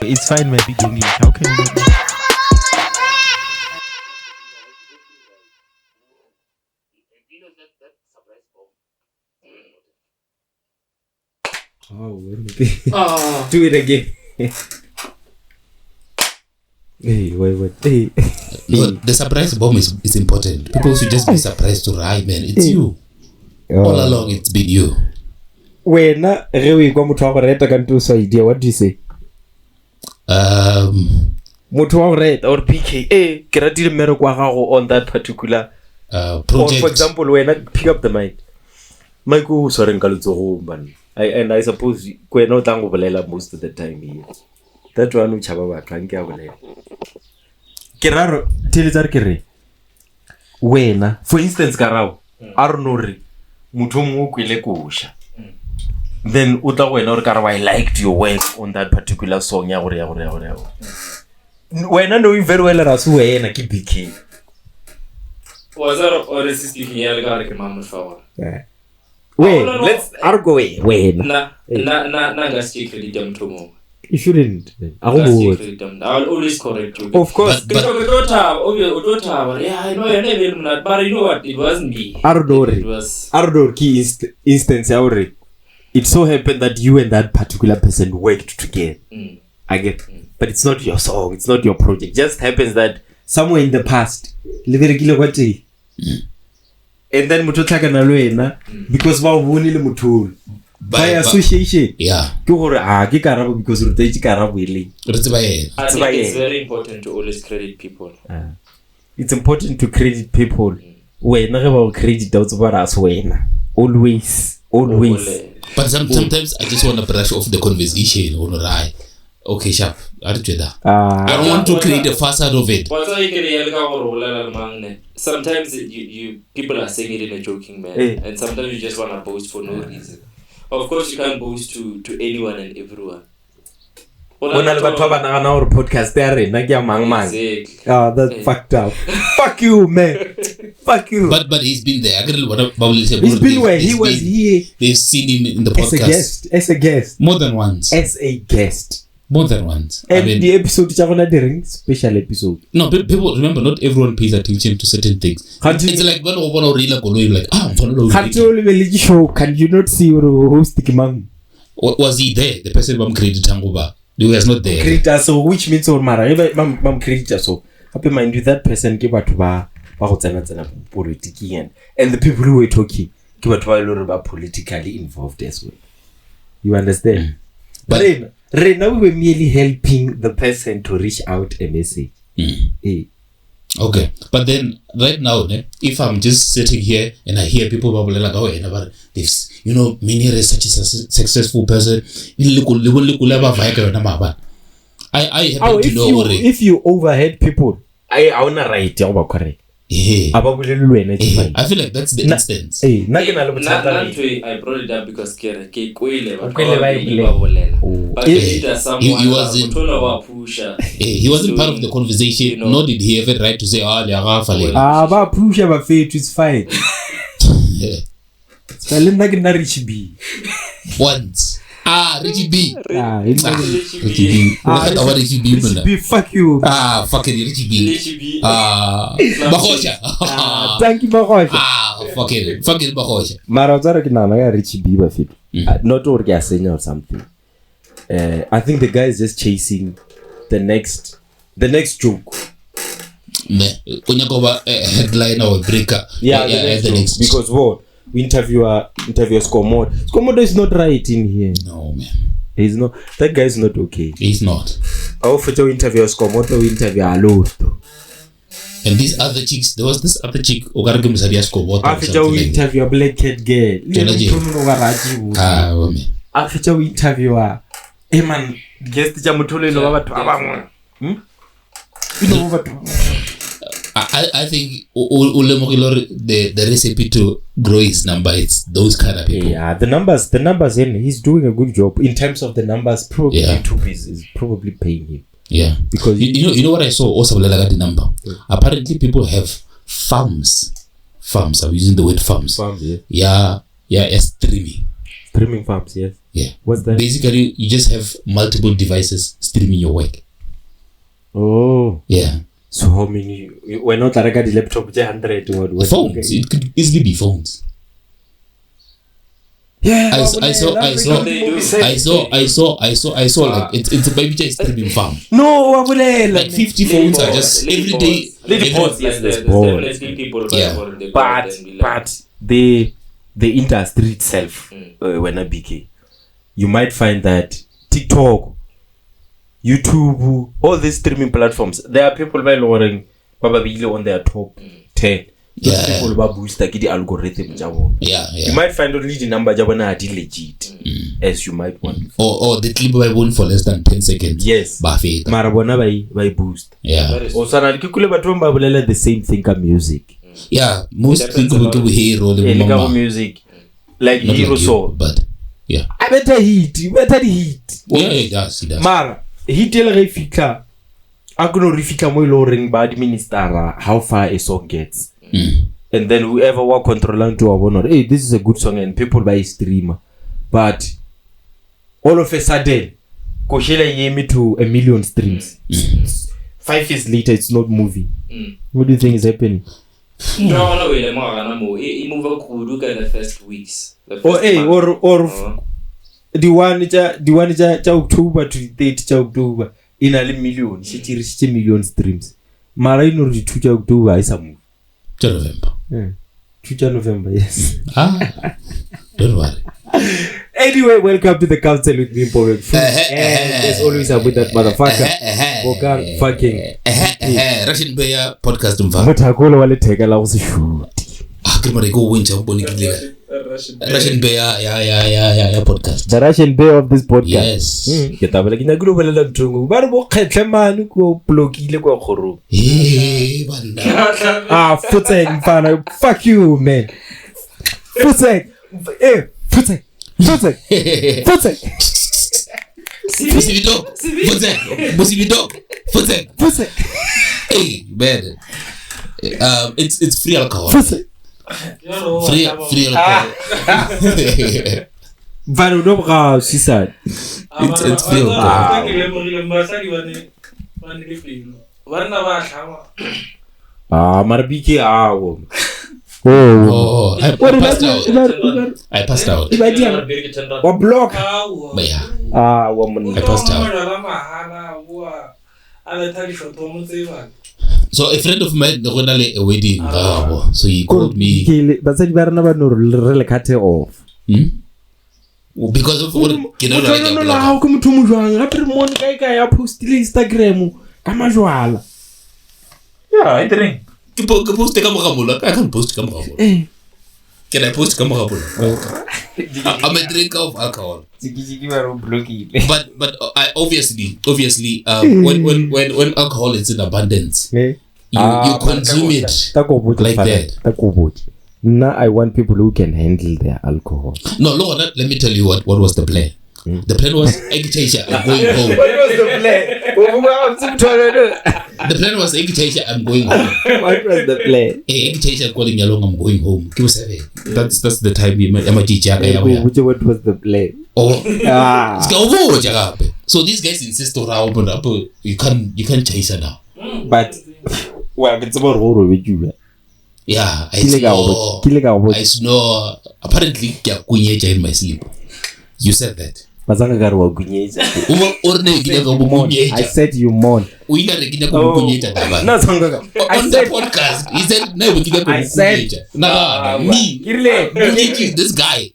It's fine, my big English. How can you not? Oh, do it again. Hey, wait. Hey. No, the surprise bomb is important. People should just be surprised to ride, man. It's you. All along, it's been you. When what do you say? Motho wa red or PK ke ratile mmereko wa gago on that particular project. Or for example, when I pick up the mic go sorry nka letsogo man. I suppose kwena o tlang go bolela most of the time here. That one o chaba batho nke a bolela. Ke raro teletsa ke re wena for instance karao a re no re motho mo go ile kosha. Then utla wena or kare I liked your work on that particular song ya gore wena know very well ra se wena ke BK was that or is speaking ya le ka re ke mama fa wait let's argo wena na ga speak credit motho mo you shouldn't I'll always correct you of course but yeah I know your name but you know what it wasn't me Ardor key instance ya it so happened that you and that particular person worked together. I get, but it's not your song, it's not your project. Just happens that somewhere in the past, and then mutotlaka na lwena because ba bonile motho by association. Yeah. Ke karabo because re tse karabo ile. I think it's very important to always credit people. It's important to credit people. Wena ge ba credit out ba as wena. Always. But sometimes I just want to brush off the conversation. Okay, sharp. I don't want to create a facade of it. Sometimes you people are saying it in a joking manner, and sometimes you just want to boast for no reason. Of course, you can't boast to anyone and everyone. Podcast Exactly. That's fucked up. Fuck you, man. Fuck you. But he's been there. He's been where he was here. They've seen him in the podcast as a guest. More than once. As a guest. More than once. And the episode special episode. No, people remember. Not everyone pays attention to certain things. It's like when can you not see your host? Was he there? The person who created Tangoba. He was not there. Creator, so which means or mara. Mam creator, so happy mind you that person give out to ba politics and the people who were talking give out to politically involved as well. You understand? But right now we were merely helping the person to reach out a message. Okay, but then right now, if I'm just sitting here and I hear people like, oh, this, Minnie is such a successful person. I happen to know already. If you overhead people, I wanna write over correct. I feel like that's the instance. I brought it up because he wasn't part of the conversation, nor did he have a right to say, it's fine. Rich B. Once. Richie B. Richie B, fuck you. Fucking Richie B. Mahosha. Thank you, Mahosha. Fucking Mahosha. Marazara kinana Richie B bafit. Not orgasing or something. I think the guy is just chasing the next joke. Headline or breaker. Yeah, the next because what? Interview Skomota. Skomota is not right in here. No, man. He's not. That guy is not okay. He's not. I offer to interview Skomota, interview Aloto. And these other chicks, there was this other chick, Ogarge Musadi Skomota. After we interview a black cat girl. Man. After we interview a man, guess the Jamutole Lova. You know what? I think the recipe to grow his number, it's those kind of people. Yeah, the numbers, and he's doing a good job in terms of the numbers. Probably YouTube is probably paying him. Yeah, because you know what I saw also like the number. Apparently, people have farms. I'm using the word farms. Farms, yeah, streaming farms. Yes. Yeah. What's that? Basically, you just have multiple devices streaming your work. Oh. Yeah. So how many? We're not like the laptop 100 or phones. It could easily be phones. Yeah, I saw like it's a baby just streaming farm. No, like 50 phones are just every day. But the industry itself, when I BK, you might find that TikTok, YouTube, all these streaming platforms, there are people by lowering probably on their top 10. Those people about boost the algorithm. Yeah. You might find only the number jabana are legit as you might want. Or the clip by one for less than 10 seconds. Yes. Marabona by boost. Yeah. Also, na kikule batumba bulele the same thing ka music. Yeah, most people do hero music. Like hero so. But yeah. I better hit. Yeah, it does. Mara, hit el refika. Aguno refika mo lowering by administer how far a song gets. And then whoever will control to our honor, hey, this is a good song and people buy streamer. But all of a sudden, Koshela yemi to 1 million streams. 5 years later, it's not moving. What do you think is happening? No, he move the first weeks. Or the one October to 30 October in a million. She 1 million streams. Marino to October is a move. November. Future November, yes. Don't worry. Anyway, welcome to the Counsel with me, Paul. And as always, I'm with that motherfucker. Fucking Russian Bear podcast. But I call wale take la usishoot. Go winter Russian Bear, yeah, podcast. The Russian Bear of this podcast. Yes. Ketabela kina global la mtungu. Ba bo kgetle manu ko blokile kwa khoro. Banda. Futsek mfana. Fuck you, man. Futsek. Futsek. Futsek. Hey, man. It's free alcohol. Futsek. Free alcohol. Vano no suicide. It's free alcohol. Marabiki Oh, I passed out. What block? But yeah. Woman. I passed out. So a friend of mine got a wedding. So he called me. But said we never really cut it off. Because of what no, how come to Mujang? After morning, I post Instagram. Kamajwala. Yeah, I think. People can post the camera. I can post camera. Can I post camera? I'm a drinker of alcohol. But I obviously when alcohol is in abundance, you consume it like that. Now I want people who can handle their alcohol. No, let me tell you what was the plan. The plan was Egg I'm going home. What was the plan? The plan was Egg I'm going home. What was the plan? Egg calling along, I'm going home. That's the time What was the plan? So these guys insist on you can't chase her now. But well, it's about horror with you. Yeah, I snore. Apparently, in my sleep. You said that. I said you mourn. On the podcast, he said no. This guy.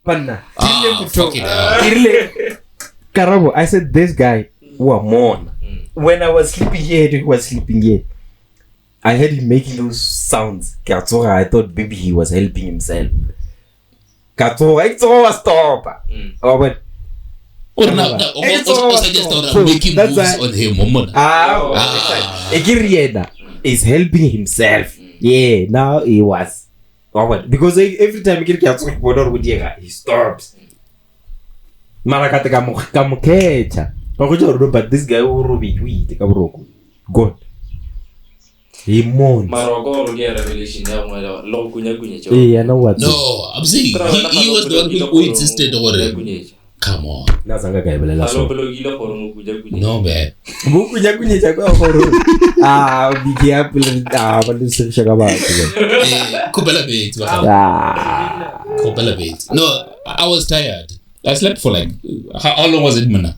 Karabo, I said this guy who mourn. When I was sleeping here, he was sleeping here. I heard him making those sounds. I thought maybe he was helping himself. Stop. Oh, but making moves on him. Is helping himself. Yeah, now he was. Oh, but because every time he stops. But this guy God. He moans. Yeah, I know what. No, I'm saying he was the one who insisted on it. Come on. No, man. No, I was tired. I slept for like how long was it, Mana?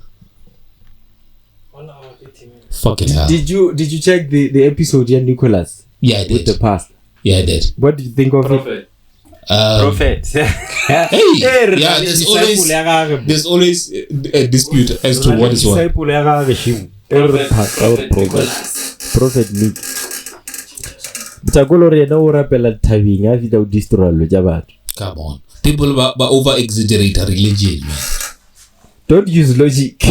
1 hour 80 minutes. Fucking hell. Did you check the episode here, Nicholas? Yeah, I did. With the past. Yeah, I did. What did you think of Prophet. it? Prophet. Yeah, there's always a dispute as to what is what. Prophet Nick. Come on. People over exaggerate a religion, man. Don't use logic.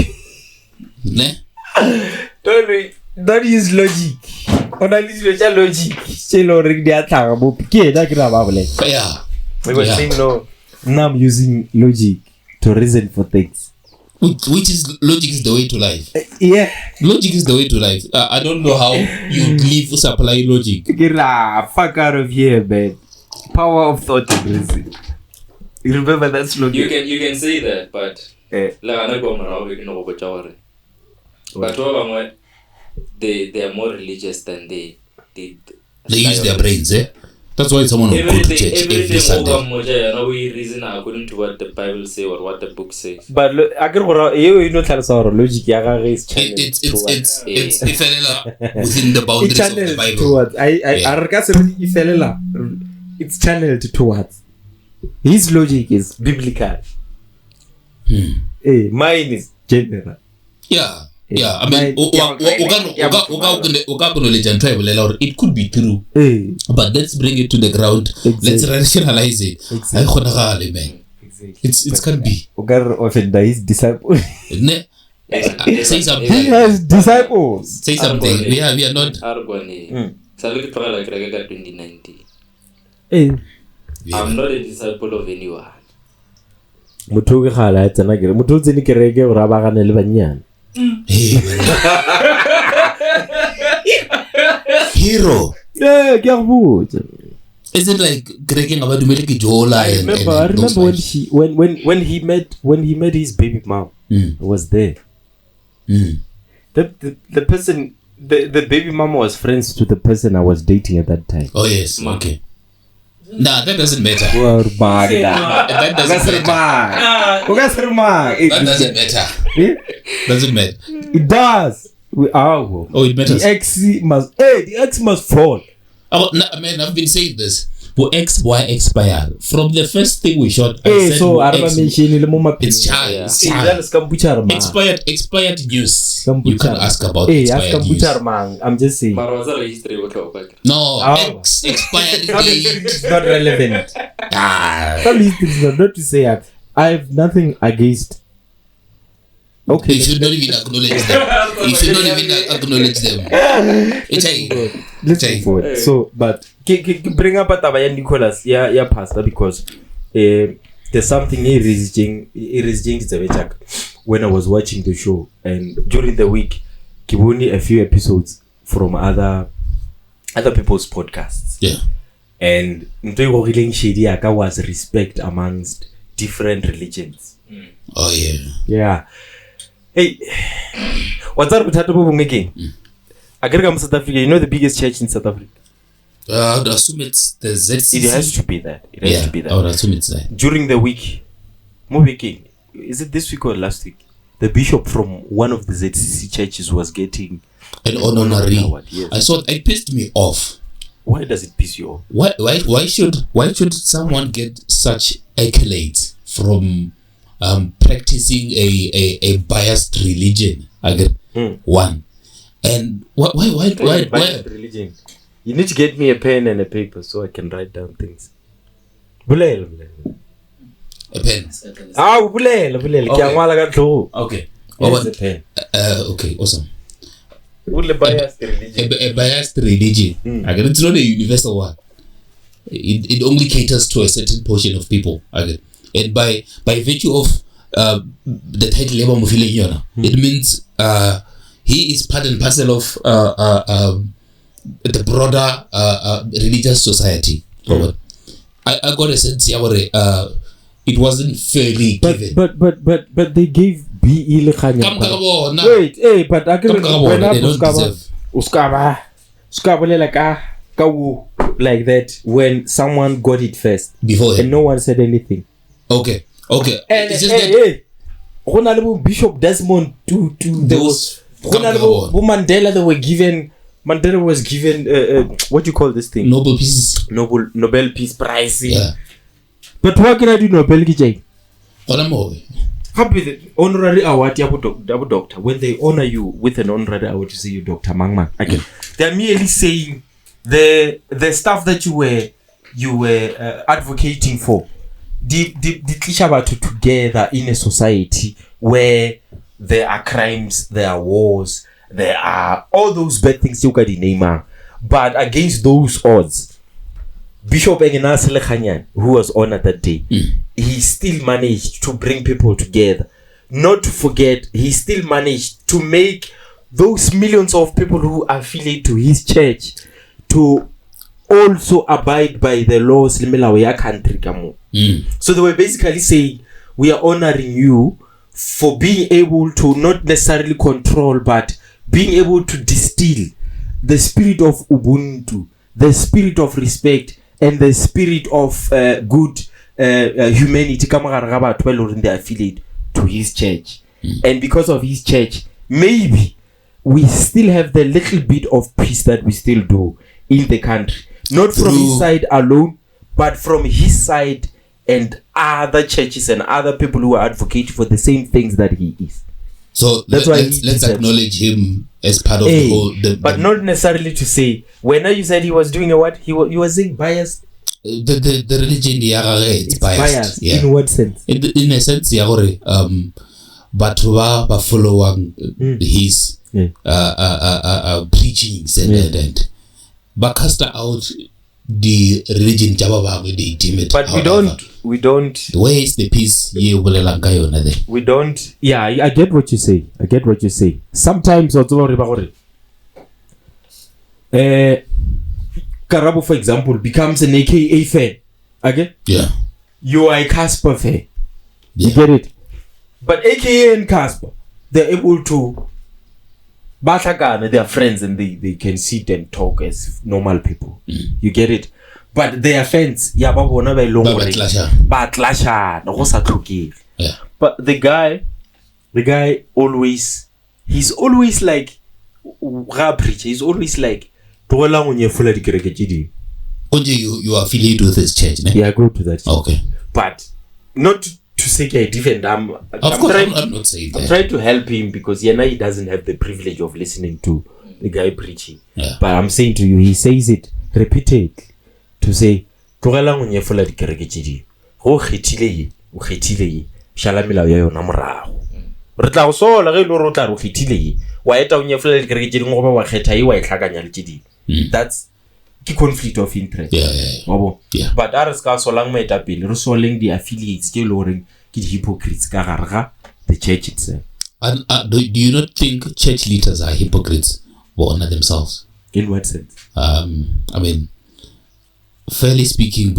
Ne? Don't use logic. Logic. Yeah. We were saying no. Now I'm using logic to reason for things. Which is logic is the way to life. Yeah. Logic is the way to life. I don't know how you live supply logic. Get the fuck out of here, man. Power of thought and reason. You remember that slogan? You can say that, but but they are more religious than they use their brains, eh? That's why someone will go to church every Sunday. We reason according to what the Bible says or what the book says. But you know logic it's within the boundaries of the Bible. It's channeled towards. His logic is biblical. Mine is general. Yeah. I mean, it could be true, but let's bring it to the ground. Exactly. Let's rationalize it. Exactly. It can be. Often his disciples. Say something. He has disciples. Say something. We are not. 2019. I'm not a disciple of anyone. Hero. Yeah, is it like breaking about the Jola? I remember when he met his baby mom. Was there. The person, the baby mama was friends to the person I was dating at that time. Oh yes, okay. Nah, that doesn't matter. That doesn't matter. That doesn't matter. Doesn't matter. It does. Oh, it matters. The ex must fall. Oh, man, I've been saying this. X, Y expire. From the first thing we shot, it's child. Expired news. You can ask about expired news. I'm just saying. No, X expired date. It's not relevant. Some history not to say that. I have nothing against. Okay. You should not even acknowledge them. Let's move forward. So, but bring up Atabaya Nicholas, yeah, Pastor, because there's something when I was watching the show, and during the week, Kibuni a few episodes from other people's podcasts. Yeah. And Shedi was respect amongst different religions. Oh yeah. Yeah. Hey, what's up with Hatobo making? Agrega South Africa, you know the biggest church in South Africa? I would assume it's the ZCC. It has to be that. I would assume it's that. During the week, King, is it this week or last week? The bishop from one of the ZCC churches was getting an honorary award. Yes. I thought it pissed me off. Why does it piss you off? Why should someone get such accolades from practicing a biased religion? Again, one. And why biased religion? You need to get me a pen and a paper so I can write down things. Bulela. A pen. Bulela. Okay. Here's a pen. Okay, awesome. Biased religion. A biased religion. Again, it's not a universal one. It only caters to a certain portion of people. Again, and by virtue of the title labor it means he is part and parcel of the broader religious society. I got a sense it wasn't fairly given. But they gave BE Lekhanya. Wait, hey, but I can like that when someone got it first before and no one said anything. Okay. And it's just that Bishop Desmond to those Mandela Mandela was given what do you call this thing? Nobel Peace Prize. Yeah. But what can I do Nobel Gijay? Happy the honorary award double doctor when they honor you with an honorary award to say you Dr. Mangman. Again, they're merely saying the stuff that you were advocating for. The together in a society where there are crimes, there are wars, there are all those bad things you got in Neymar. But against those odds, Bishop Egenas Lekhanyan, who was honored that day, he still managed to bring people together. Not to forget, he still managed to make those millions of people who affiliate to his church to also abide by the laws in the country. So they were basically saying, we are honoring you for being able to not necessarily control, but being able to distill the spirit of Ubuntu, the spirit of respect, and the spirit of good humanity in the affiliate to his church. And because of his church, maybe we still have the little bit of peace that we still do in the country. Not from his side alone, but from his side and other churches and other people who are advocating for the same things that he is. So that's why let's acknowledge him as part of the whole. But not necessarily to say when you said he was doing a what? He was saying biased. The religion, it's biased. Yeah. In what sense? In a sense, but ba following his preachings and but cast out the religion they deem it. But we don't where is the peace we don't. Yeah, I get what you say. Sometimes Karabo, for example, becomes an AKA fan. Okay? Yeah. You are a Casper fan. You get it? But AKA and Casper, they're able to they are friends and they can sit and talk as normal people. You get it? But they are fans. Yeah, but the guy always, he's always like he's always like you affiliate with his church, ne? Yeah, I go to that church. Okay. But not to say I defend him. I'm not saying that. I'm trying to help him because he doesn't have the privilege of listening to the guy preaching. Yeah. But I'm saying to you, he says it repeatedly to say that's the conflict of interest. Yeah. But others can so long the affiliates the hypocrites the church itself. And do you not think church leaders are hypocrites or honor themselves? In what sense? I mean, fairly speaking,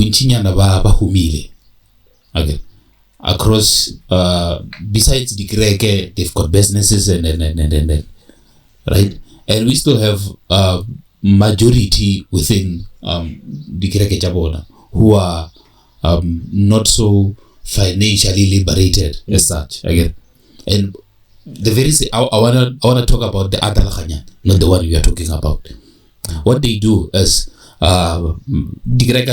okay. Across besides the Greg, they've got businesses and right, and we still have majority within the Greg Jabona who are not so financially liberated as such again. And the very I wanna talk about the other Lakhanyan, not the one we are talking about. What they do is the Greg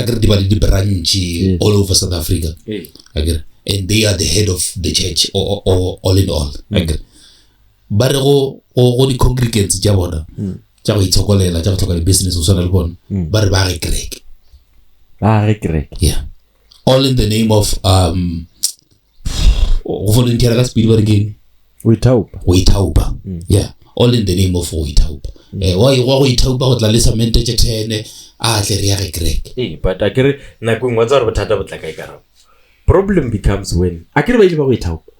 branch all over South Africa again. And they are the head of the church, or all in all. But all the congregants, tja go itshokolela tja go tlhoka business o swana le bona ba re ba re kereke yeah all in the name of go volunteer ka speed ba re keng o ithaopa yeah all in the name of go ithaopa wa go ithaopa go tla le samente tše 10 a tle re ya re kereke but akere nako ngwa tsa re bothata botla ka ikarabo problem becomes when akere ba ile ba go ithaopa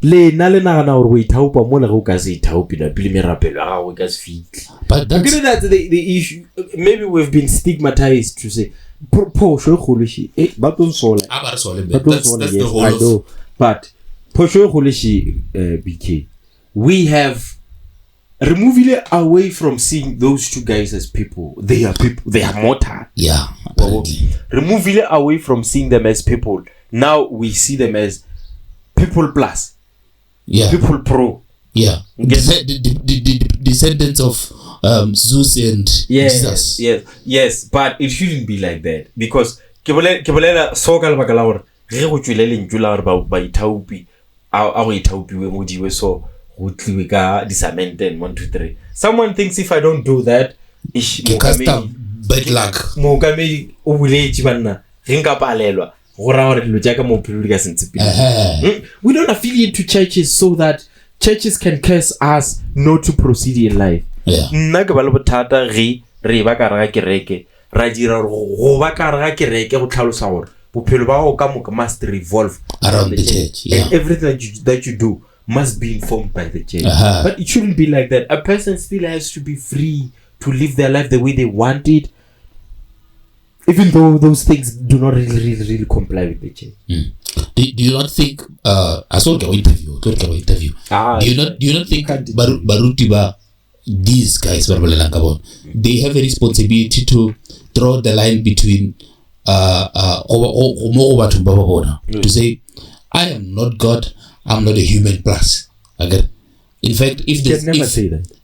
le na le nagana gore go ithaopa mo le go ka se ithaopi na pele merapelo ga go ka se fitlhe but that's the issue. Maybe we've been stigmatized to say posho kholo shi ba tlo sola that's the whole I know but posho kholo shi BK we have removing away from seeing those two guys as people. They are mortal. Yeah, apparently. Removing away from seeing them as people. Now we see them as people plus. Yeah. People pro. Yeah. The descendants of Zeus and Jesus. Yes. But it shouldn't be like that because Kebelela sokal bakalawr. Re go tshwelele ntjula re ba ithaopi. A go ithaopi we modiwe so disamente 1 2 3. Someone thinks if I don't do that, bad luck. We don't affiliate to churches so that churches can curse us not to proceed in life. Yeah. Must revolve around the church. Yeah. And everything that you do must be informed by the church. But it shouldn't be like that. A person still has to be free to live their life the way they want it, even though those things do not really comply with the church. Do you not think I saw the interview. Do you not think Barutiba, these guys they have a responsibility to draw the line between to say I am not God, I'm not a human plus. Okay. In fact, if there's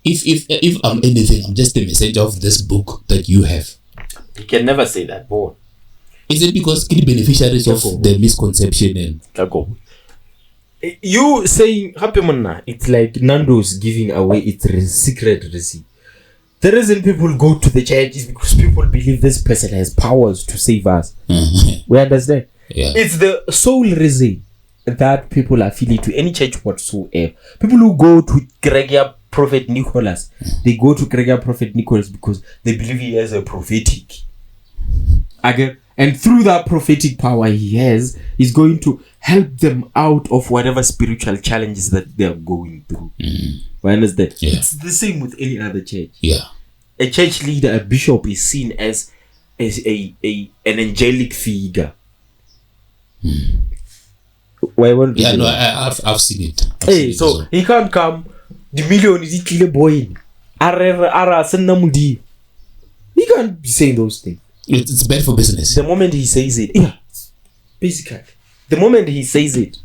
if I'm anything, I'm just a messenger of this book that you have. You can never say that, boy. Is it because the beneficiaries of the misconception and you saying happy manna? It's like Nando's giving away its secret receipt. The reason people go to the church is because people believe this person has powers to save us. We understand? Yeah. It's the sole reason that people affiliate to any church whatsoever. People who go to Gregor Prophet Nicholas, they go to Gregor Prophet Nicholas because they believe he has a prophetic. Again, and through that prophetic power he has, he's going to help them out of whatever spiritual challenges that they are going through. We understand? Yeah. It's the same with any other church. Yeah. A church leader, a bishop, is seen as an angelic figure. I've seen it. So he can't come. The million is it boy. He can't be saying those things. It's bad for business. The moment he says it, basically, the moment he says it.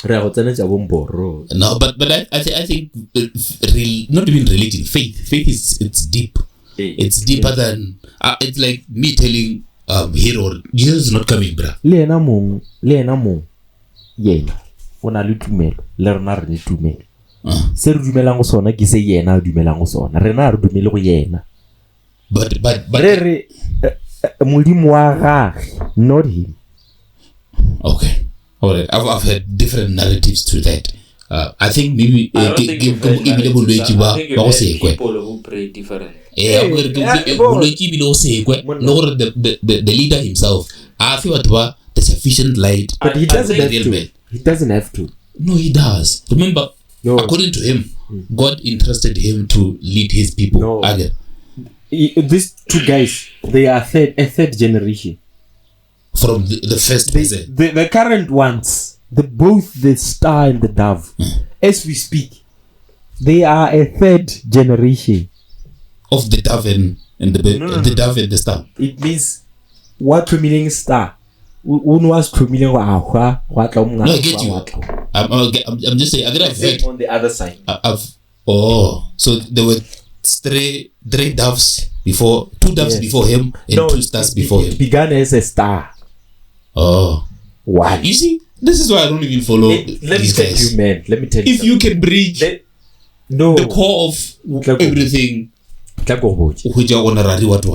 No, but I think not even religion, faith it's deep. It's deeper than it's like me telling hero Jesus is not coming, bruh. Le ena mong yena ona le tumelo le rena re le tumelo se re dumelang go sona ke se yena a dumelang go sona rena re dumele go yena but re modimo wa gagwe, not him. Okay. All right. I've heard different narratives to that. I think maybe people who pray different. The leader himself, I feel the sufficient light. But he doesn't have to. He doesn't have to. No, he does. Remember, according to him, God entrusted him to lead his people. No. These two guys, they are a third generation. From the first person. The current ones, both the star and the dove, as we speak, they are a third generation. Of the dove and the dove and the star. It means what 2 million star. One was 2 million. No, I get you. I'm just saying. I've heard on the other side. So there were three doves before, 2 doves before him and 2 stars before him. It began as a star. One. You see, this is why I don't even follow these guys. Let me tell you, if you can bridge No. The core of everything. Which are honorary what?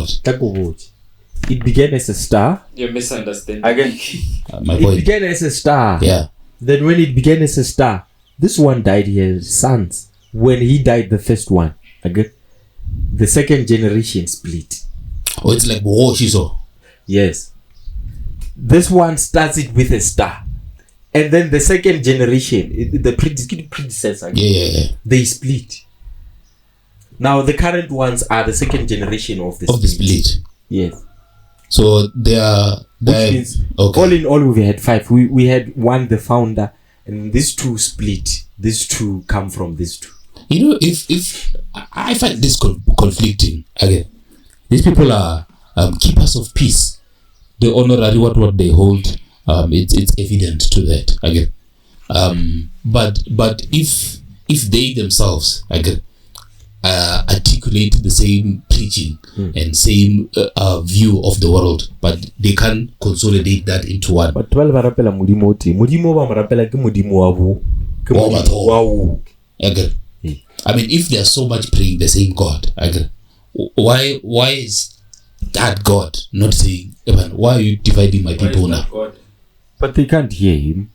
It began as a star. You're misunderstanding. Again, it began as a star. Yeah. Then when it began as a star, this one died. He had sons. When he died, the first one, again, the second generation split. Oh, it's like Shizo. Yes. This one starts it with a star. And then the second generation, the predecessor, yeah, they split. Now the current ones are the second generation of the split. Yes. So they are. Which means all in all we had 5. We had one, the founder, and these 2 split. These 2 come from these 2. You know, if I find this conflicting again, these people are keepers of peace. The honorary what they hold, it's evident to that again. But if they themselves again articulate the same preaching and same view of the world, but they can consolidate that into one. But 12 rapela modimo ba rapela ke modimo wa again. I mean, if they are so much praying the same God, again, why is that God not saying, why are you dividing my people now? God? But they can't hear him.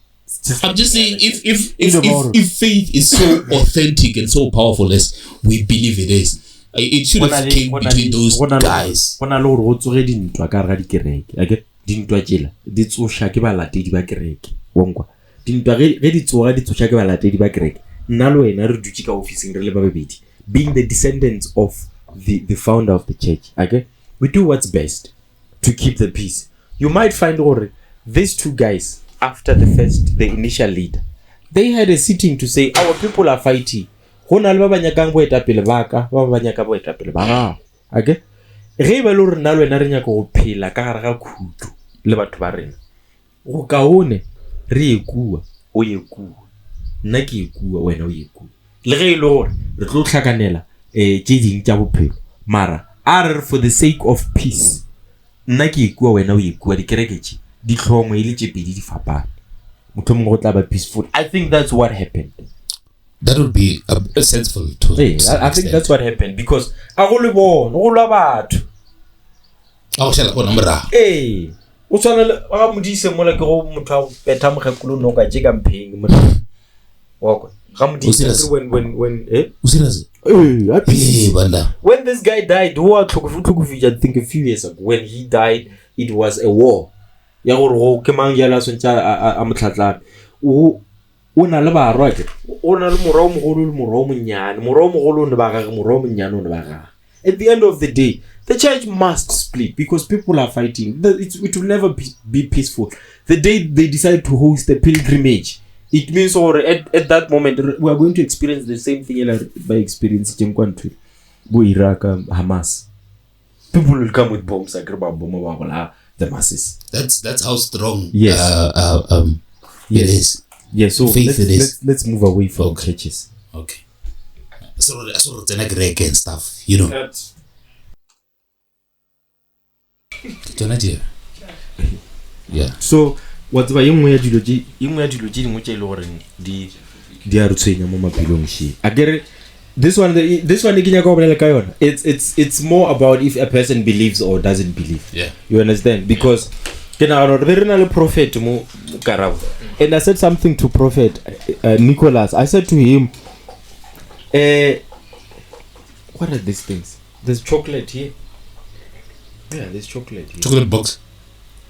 I'm just saying, if faith is so authentic and so powerful as we believe it is, it should have came between those guys. Being the descendants of the founder of the church, okay, we do what's best to keep the peace. You might find these 2 guys, after the initial leader, they had a sitting to say our people are fighting. Okay, ge ba lo re nna le wena re nyaka go phela ka gare ga khutu le batho ba rena go kaone re ye kua o ye kua nna ke ye kua wena o ye kua le ge ile gore re tlo tlhakanela tse ding tša bophelo mara are for the sake of peace nna ke ye kua wena o ye kua dikereke tše di tlhomo ile tše pedi di fapane motho mongwe go tla ba peaceful. I think that's what happened. That would be sensible to I think that's what happened because a go le bona go lwa batho a go shela bona mora o tswana le ga modise mola ke go motho a peta mogekolo no ka tjeka mpheng motho wa go ga modise when usiraze when this guy died who are tlhokofija I think a few years ago when he died it was a war ya gore go ke mang ya la sontša a motlhatlana o na le barwa ke o na le morao mogolo le morao monnyane morao mogolo ne ba ga morao monnyane ne ba ga at the end of the day the church must split because people are fighting. It will never be peaceful. The day they decide to host a pilgrimage, it means at that moment we are going to experience the same thing by experiencing country Iraq, Hamas. People will come with bombs like the masses. That's how strong yes. It is. Yeah, so let's move away from churches. Okay. So it's an Greek and stuff, you know. Yeah. So what's ba yengwe ya dilo dingwe tše le gore di a re tshwenya mo maphelong she. Agere this one ke nyaka go bolela ka yona. It's more about if a person believes or doesn't believe. Yeah. You understand? Because ke na re re na le prophet mo Karabo. And I said something to prophet Nicholas. I said to him what are these things? There's chocolate here. Yeah, there's chocolate here. Chocolate box.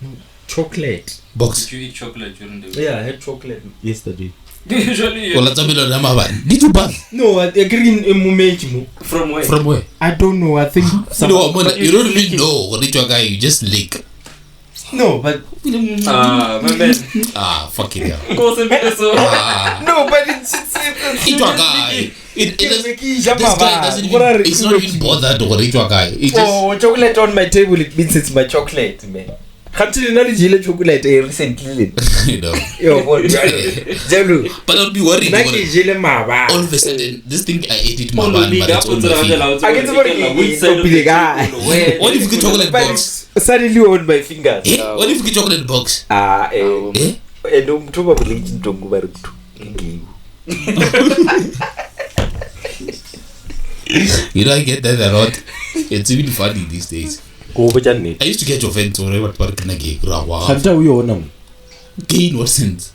No, chocolate box. Did you eat chocolate during the week? Yeah, I had chocolate yesterday. Usually. Did you bath? No, I agree in moment. From where? From where? I don't know. I think. You don't really know what it guy. You just lick. No, but my man. Fucking hell. No, but it's guy. This guy doesn't even. It's not even bothered or a guy. Chocolate on my table. It means it's my chocolate, man. Can't you not eat chocolate recently? You know. But don't be worried. All of a sudden, this thing I ate it, my man, but it's on my feet. I get What if you get chocolate box? Suddenly on my fingers. What if you get chocolate box? You know, I get that a lot. It's even funny these days. Go over Janet. I used to get offended or whatever. Hanta we own In what sense?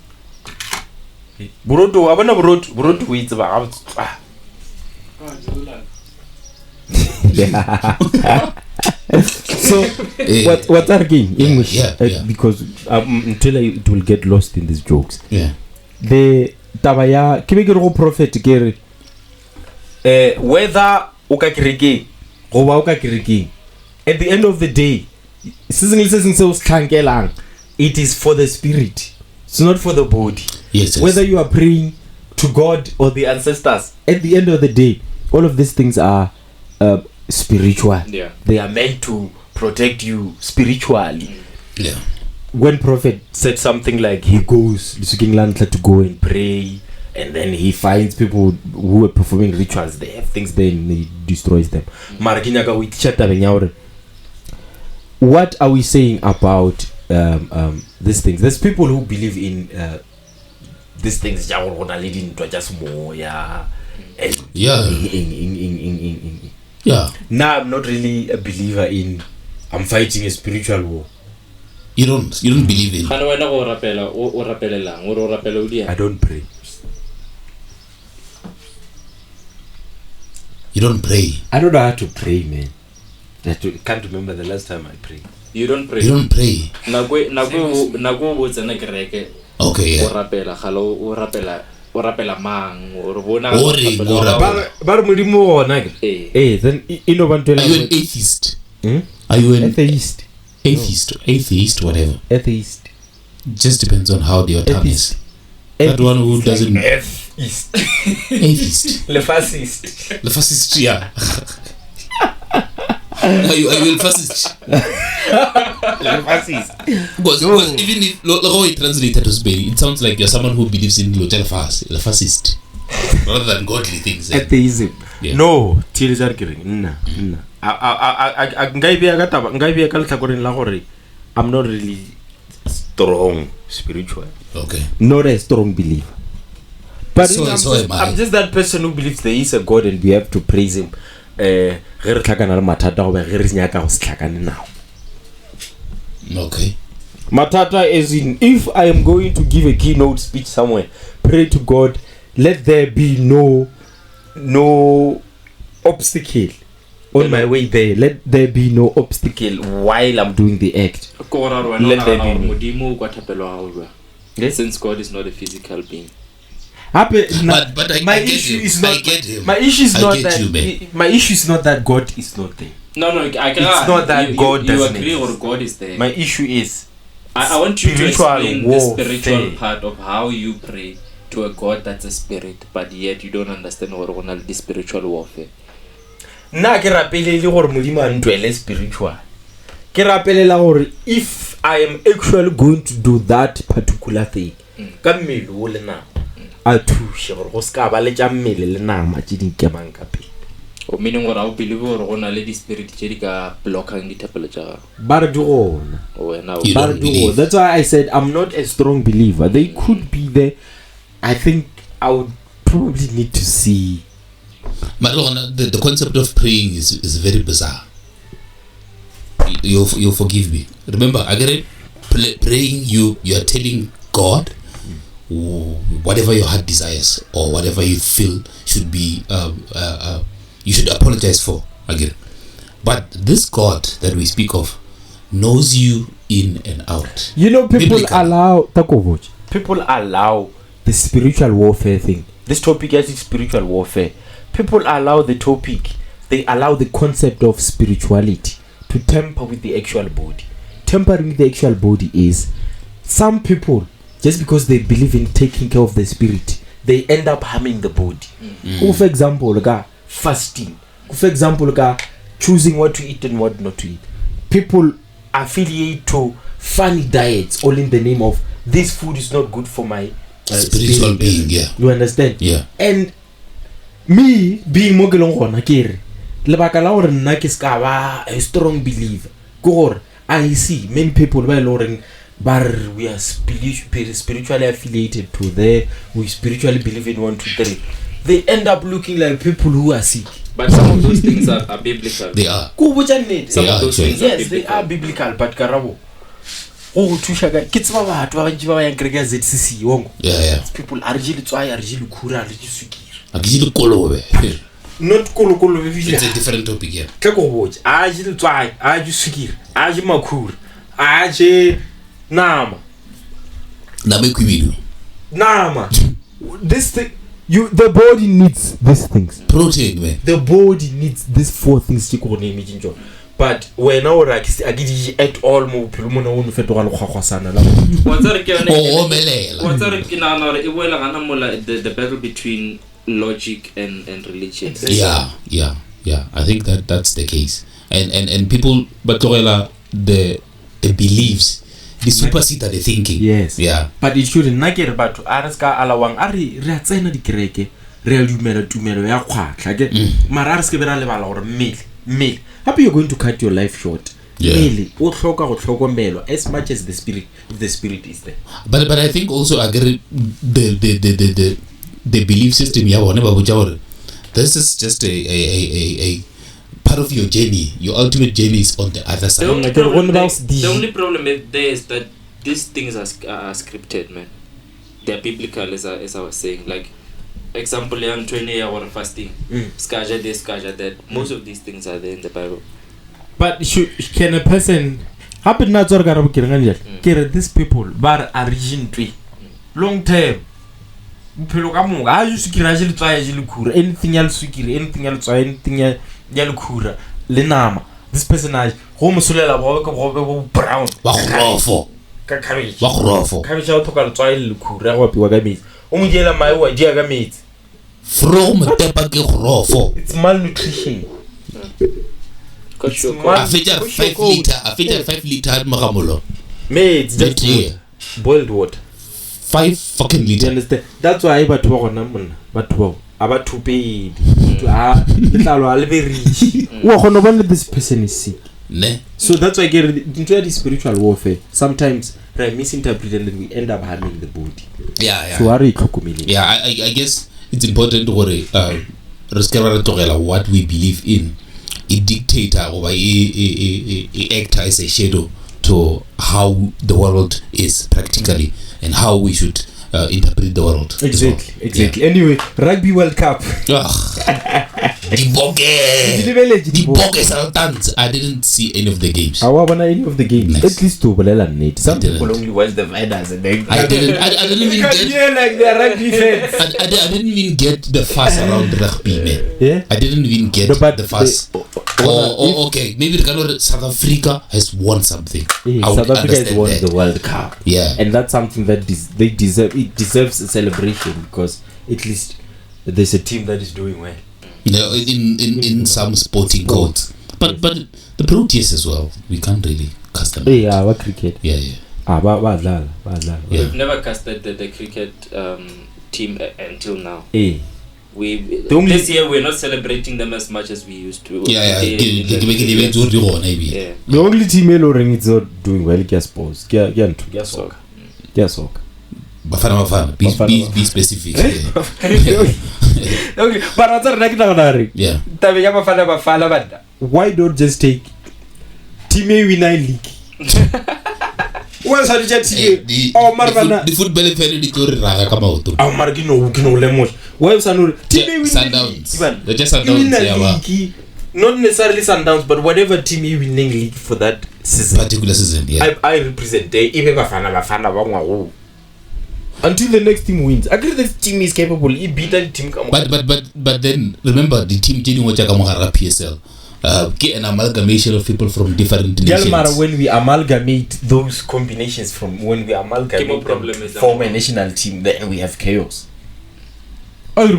Buroto, abana buroto with about. So what are game English? Because until it will get lost in these jokes. Yeah. The tabaya kibigero prophet kere whether uka kiriki goba uka kiriki at the end of the day it is for the spirit, it's not for the body. Yes. Whether you are praying to God or the ancestors, at the end of the day all of these things are spiritual. Yeah. They are meant to protect you spiritually. Yeah. When prophet said something like he goes to go and pray, and then he finds people who are performing rituals, they have things there and he destroys them. What are we saying about these things? There's people who believe in these things. Yeah. Now I'm not really a believer in I'm fighting a spiritual war. You don't believe in. I don't pray. You don't pray. I don't know how to pray, man. I can't remember the last time I prayed. You don't pray. You don't pray. Okay, yeah. Then Are you an atheist? Are you an atheist? Atheist, whatever. Atheist. Just depends on how your tongue is. That one who doesn't. Atheist. Atheist. Le fascist. The fascist, yeah. Are you a fascist? Le fascist. Because even if how it translated to Spain, it sounds like you're someone who believes in the fascist, rather than godly things. Atheism. Yeah. No, I'm not really strong spiritual. Okay. Not a strong believer. But I'm just that person who believes there is a God and we have to praise him. Okay. Matata is in, if I am going to give a keynote speech somewhere, pray to God, let there be no obstacle on my way there. Let there be no obstacle while I'm doing the act. Let there be no. Since God is not a physical being. But my issue is not. I get him. My issue is not that. You, my issue is not that God is not there. No, I can't. It's not that God doesn't agree or exist. God is there. My issue is. I want you to explain the warfare. spiritual part of how you pray to a God that's a spirit, but yet you don't understand what the spiritual warfare. Na ke rapelele gore modimo a ntwele spiritual. Ke rapelela gore if I am actually going to do that particular thing, ka mmele o le na a thushe gore go ska ba le tša mmele le nama tše di kemang ka pele. O meaning gore I believe gore go na le di spirit tše di ka blockang dithapelo tša gago. Ba re di gona. You don't believe. That's why I said I'm not a strong believer. They could be there. I think I would probably need to see. But the concept of praying is very bizarre. You'll forgive me. Remember, I get it. Praying, you are telling God whatever your heart desires or whatever you feel should be. You should apologize for. I get it. But this God that we speak of knows you in and out. You know, people allow the spiritual warfare thing. This topic is spiritual warfare. People allow the topic. They allow the concept of spirituality to tamper with the actual body. Tampering with the actual body is some people, just because they believe in taking care of the spirit, they end up harming the body. For example, fasting. For example, choosing what to eat and what not to eat. People affiliate to funny diets all in the name of this food is not good for my spiritual being. Yeah, you understand? Yeah. And me being mogelong gona kere lebaka la gore nna ke ska ba a strong believer gore I see many people ba loring bar we are spiritually affiliated to there, we spiritually believe in 1 2 3. They end up looking like people who are sick. But some of those things are biblical. They are. Some of those things yes, they are biblical, but karabo. Oh, tushaka kids baba batho ba bantsi ba ba yang kereke ZCC wongo. Yeah. People are jili tswai, are jili khura, are jili sukiri. Akijile kolobe. Not kolo vivile. It's a different topic here. Ke go botsa, a jili tswai, a jili sukiri, a jili makhura, a jili nama. Nama. This thing, the body needs these things. Protein, man. The body needs these 4 things to name it in. But when I was at all more people know federal khwasana la. The battle between logic and religion. Yeah. I think that's the case. And people batorela the beliefs, the supersede the thinking. Yes. Yeah. But it shouldn't nakere batho araska alawang ari re tsena di kereke re tumelo ya khwatla ke mara re se ke bera le bala gore mmele happy you're going to cut your life short. Really o hloka go hlokomelwa as much as the spirit, if the spirit is there. But I think also agree the belief system ya bona ba botsa gore this is just a part of your journey. Your ultimate journey is on the other side. The only problem there is that these things are scripted, man. They're biblical, as I was saying. Like, example, I'm 20 year or fasting. Skaja this, skaja that. Most of these things are there in the Bible. But can a person happen not to get these people bar origin tree long term? Anything else, anything Yalukura, Lenama. This person is home solela brown. Wakrofo. Cabbage out to trial Kura, what you are meat. Umjela my way, dear meat. From Tepake Rofo. It's malnutrition. I figure 5 liter Maramulo. Mate, just boiled water. 5 fucking liters. You understand? That's why I but about to pay this person is sick. So that's why I get into the spiritual warfare. Sometimes I misinterpret and then we end up harming the body. Yeah. So I guess it's important to worry what we believe in. A dictator or a actor is a shadow to how the world is practically and how we should interpret the world. Exactly. Yeah. Anyway, Rugby World Cup. The Boge Sultans. I didn't see any of the games. I want any of the games. Nice. At least to Nate. Some people only watch the finals and then I didn't even get like the rugby fans. I didn't even get the fuss around rugby, man. Yeah. I didn't even get the fuss. Okay. Maybe South Africa has won something. Yeah, South Africa has won the World Cup. Yeah. And that's something that they deserve. It deserves a celebration because at least there's a team that is doing well. In some sporting codes. But the Proteas as well. We can't really cast them. Yeah, what cricket? Yeah. We've never casted the cricket team until now. This year we're not celebrating them as much as we used to. The only team is not doing well is soccer. Bafana. Be specific. Okay, but yeah. Why don't just take team A winner league? What's the football Sundowns. They're just Sundowns. Not necessarily Sundowns, but whatever team you winning league for that season. Particular season, yeah. I represent even Bafana. Until the next team wins. I agree this team is capable. He beat the team. But then remember the team Jenny Wachakamuhara PSL. Get an amalgamation of people from different nations. When we amalgamate those combinations from when we amalgamate them form a national team, then we have chaos. I feel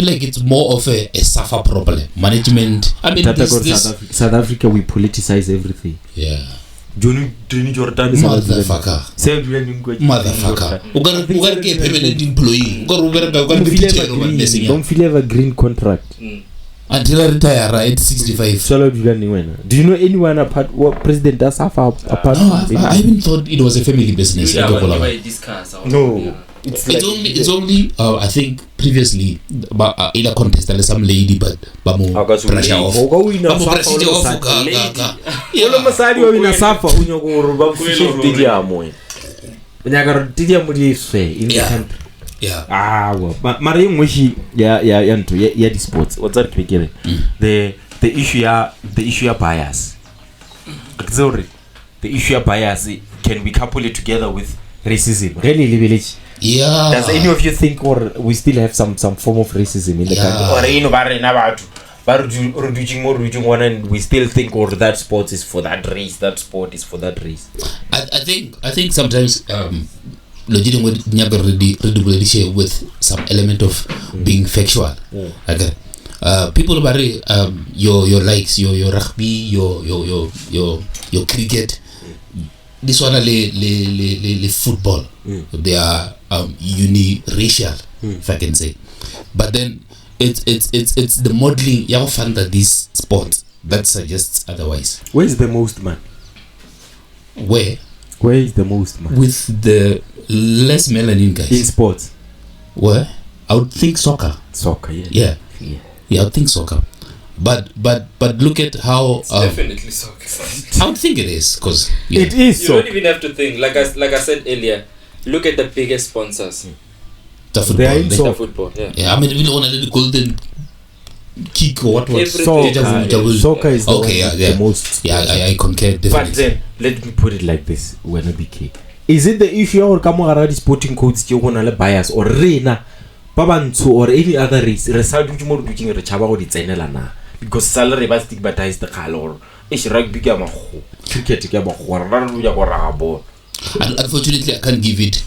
like it's more of a suffer problem. Management. I mean, South Africa, we politicize everything. Yeah. Johnny Jordan is motherfucker. Ugar ke permanent employee. Don't feel have a green contract until I retire at 65. Do you know anyone apart what president does have apart? No, I even thought it was a family business. No, it's only I think previously in a contest there some lady but pressure off Olo masadi wa ina safa unyoko ba fishing stadium unyaka stadium di swe in the country well mara yengwe shi ya nto ya di sports what's that kekere the issue ya bias sorry the issue ya bias can we couple it together with racism really village does any of you think or we still have some form of racism in the country or ino bare na batho reducing one and we still think or that sport is for that race, that sport is for that race. I think sometimes legitimate with some element of being factual. Okay. People vary your likes, your rugby, your cricket. This one le football. They are uniracial, if I can say. But then it's the modeling you find that this sport that suggests otherwise. Where is the most man? Where is the most man? With the less melanin guys. In sports. Where? I would think soccer. Yeah, I would think soccer. But look at how it's definitely soccer. I would think it is because it is. You don't even have to think. Like I said earlier, look at the biggest sponsors. The football. Yeah. I mean, we don't want a golden kick or what was soccer is the most. Yeah, I concur definitely. But then let me put it like this: when a BK, is it the issue or come sporting codes you wanna bias or rena, babantu or any other race? Result more doing a chaba or it's because salary was stigmatized the color. It's rugby game, cricket game, and unfortunately, I can't give it.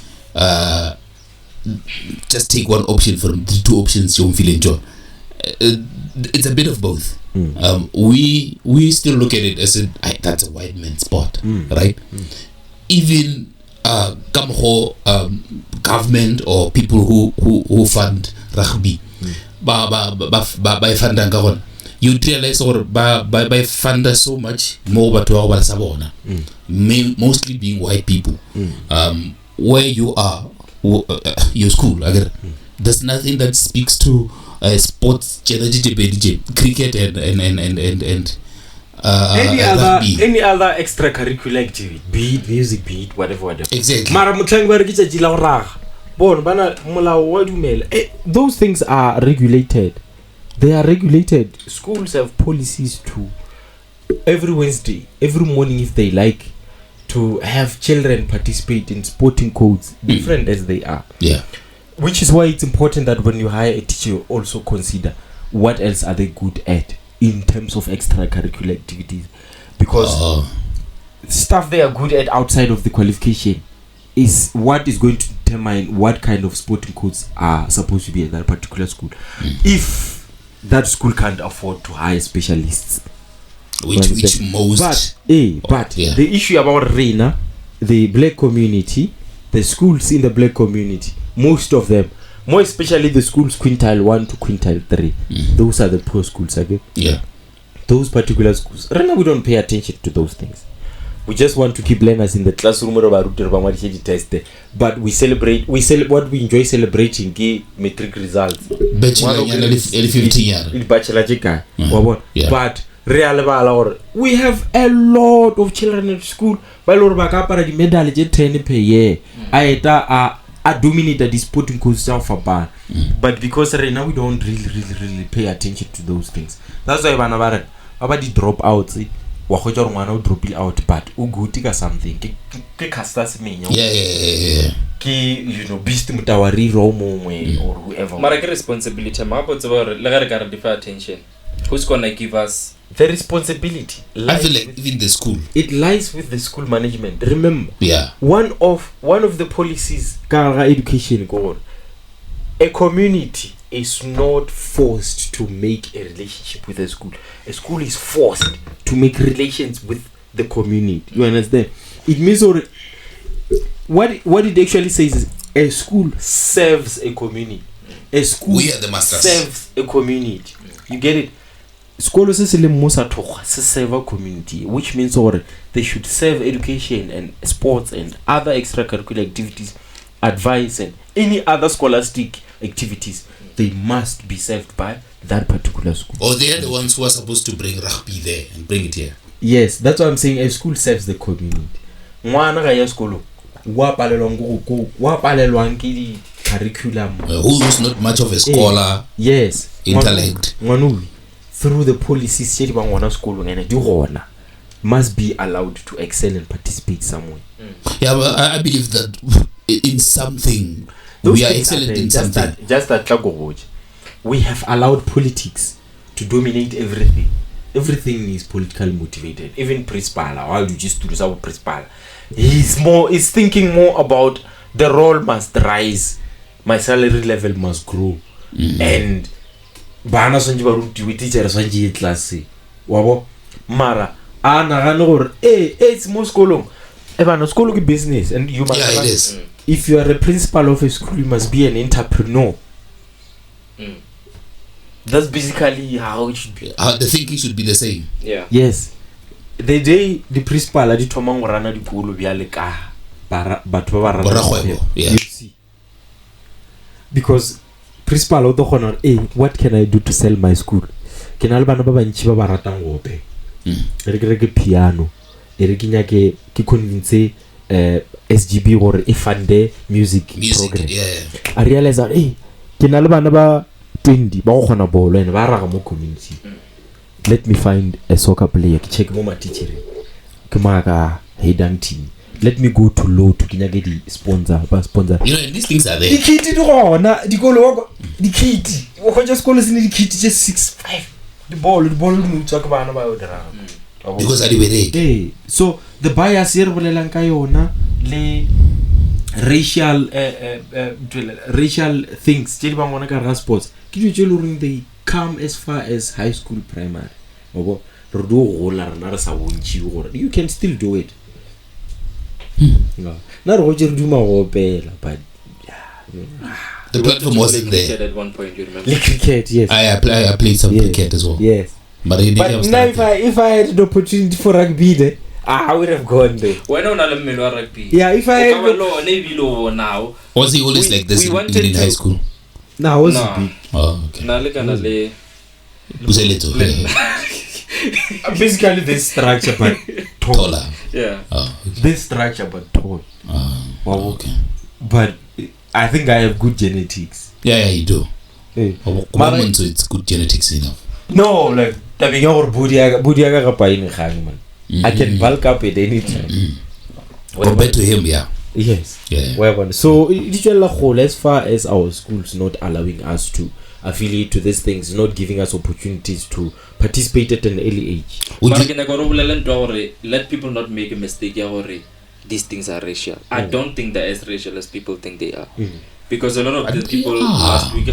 Just take one option from the two options you feel enjoy. It's a bit of both. We still look at it as that's a white man's sport, right? Even government or people who fund rugby, by funding you realize or by funder so much more but sabona, mostly being white people. Where you are. Your school there's nothing that speaks to sports cricket and any other extracurricular activity, be it music, be it whatever. Exactly. Those things are regulated. They are regulated. Schools have policies too. Every Wednesday, every morning, if they like to have children participate in sporting codes, different as they are. Yeah. Which is why it's important that when you hire a teacher, you also consider what else are they good at in terms of extracurricular activities. Because stuff they are good at outside of the qualification is what is going to determine what kind of sporting codes are supposed to be at that particular school. If that school can't afford to hire specialists. Which most but the issue about Reina, the black community, the schools in the black community, most of them, more especially the schools quintile 1 to quintile 3, those are the poor schools again. Yeah. Those particular schools. Right now we don't pay attention to those things. We just want to keep learners in the classroom but we celebrate what we enjoy celebrating metric results. But we have a lot of children at school medal 10 per year. I dominate the sporting course but because right now we don't really pay attention to those things. That's why nobody drop out. Drop it out, but ugutika something. Yeah. Beast mutawari or whoever. Marake responsibility. Attention. Who's gonna give us the responsibility? I feel like even the school. It lies with the school management. Remember, one of the policies education a community is not forced to make a relationship with a school. A school is forced to make relations with the community. You understand? It means what it actually says is a school serves a community. A school serves a community. You get it? School serve a community, which means they should serve education and sports and other extracurricular activities, advice and any other scholastic activities, they must be served by that particular school. Or they are the ones who are supposed to bring rugby there and bring it here. Yes, that's what I'm saying. A school serves the community. Ngwana ga ya skolo wa palelwang ke di curriculum. Who is not much of a scholar. Yes. Intellect. Ngwanuli through the policies tse di bang ngwana skolo ngene di gona must be allowed to excel and participate somewhere. Yeah, but I believe that in something Those we are things excellent there, in something. Just that Tlagoboji. We have allowed politics to dominate everything. Everything is politically motivated. Even principal, while you just do our principal, he's thinking more about the role must rise, my salary level must grow, and bana sonji baruti with teacher sonji class. Wabo mara ana gano gore it's more school. Ebana school ki business, and you must. Yeah, it is. If you are a principal of a school, you must be an entrepreneur. That's basically how it should be. The thinking should be the same. Yeah. Yes. The day the principal adi thoma go rana dikolo bya le ka batho ba rana. Yeah. You see. Because principal o to gona what can I do to sell my school? Ke na le bana ba bantši ba ba ratang go pe. Re ke piano. Re ke nyake ke convince SGB gore e funde music program. Yeah. I realize that ke na le bana ba 20 ba go gona bolo and ba raga mo community. Let me find a soccer player ke check mo ma teacher ke maka heading team. Let me go to low to kinya get the sponsor. You know, these things are there. The kit di gona di golo di kit o go just call sine di kit just 6'5". The ball mo tsaka bana ba o dira. Because I did so the bias here bolelang ka yona le racial things tse di bang bona ka ra sports ke di tse loreng they come as far as high school primary obo re do gola rena re sa bontši gore you can still do it na re go tse re duma go opela but the platform wasn't there at one point, you remember? like cricket, yes. I played some cricket as well. Yes. But now if I had the opportunity for rugby there, I would have gone there. Why not rugby? Yeah, if I had now. Was he always like this even in high school? No, I wasn't big. Oh, okay. Basically this structure but taller. Yeah. Oh, okay. This structure but tall. Okay. But I think I have good genetics. Yeah, you do. Hey. So it's good genetics enough. No, like tabing your body aga pa in man. I can bulk up at any time. Compared to him, yeah. Yes. Yeah. Whatever. So as far as our schools not allowing us to affiliate to these things, not giving us opportunities to participate at an early age. Let people not make a mistake. These things are racial. I don't think they're as racial as people think they are. Because a lot of the people last week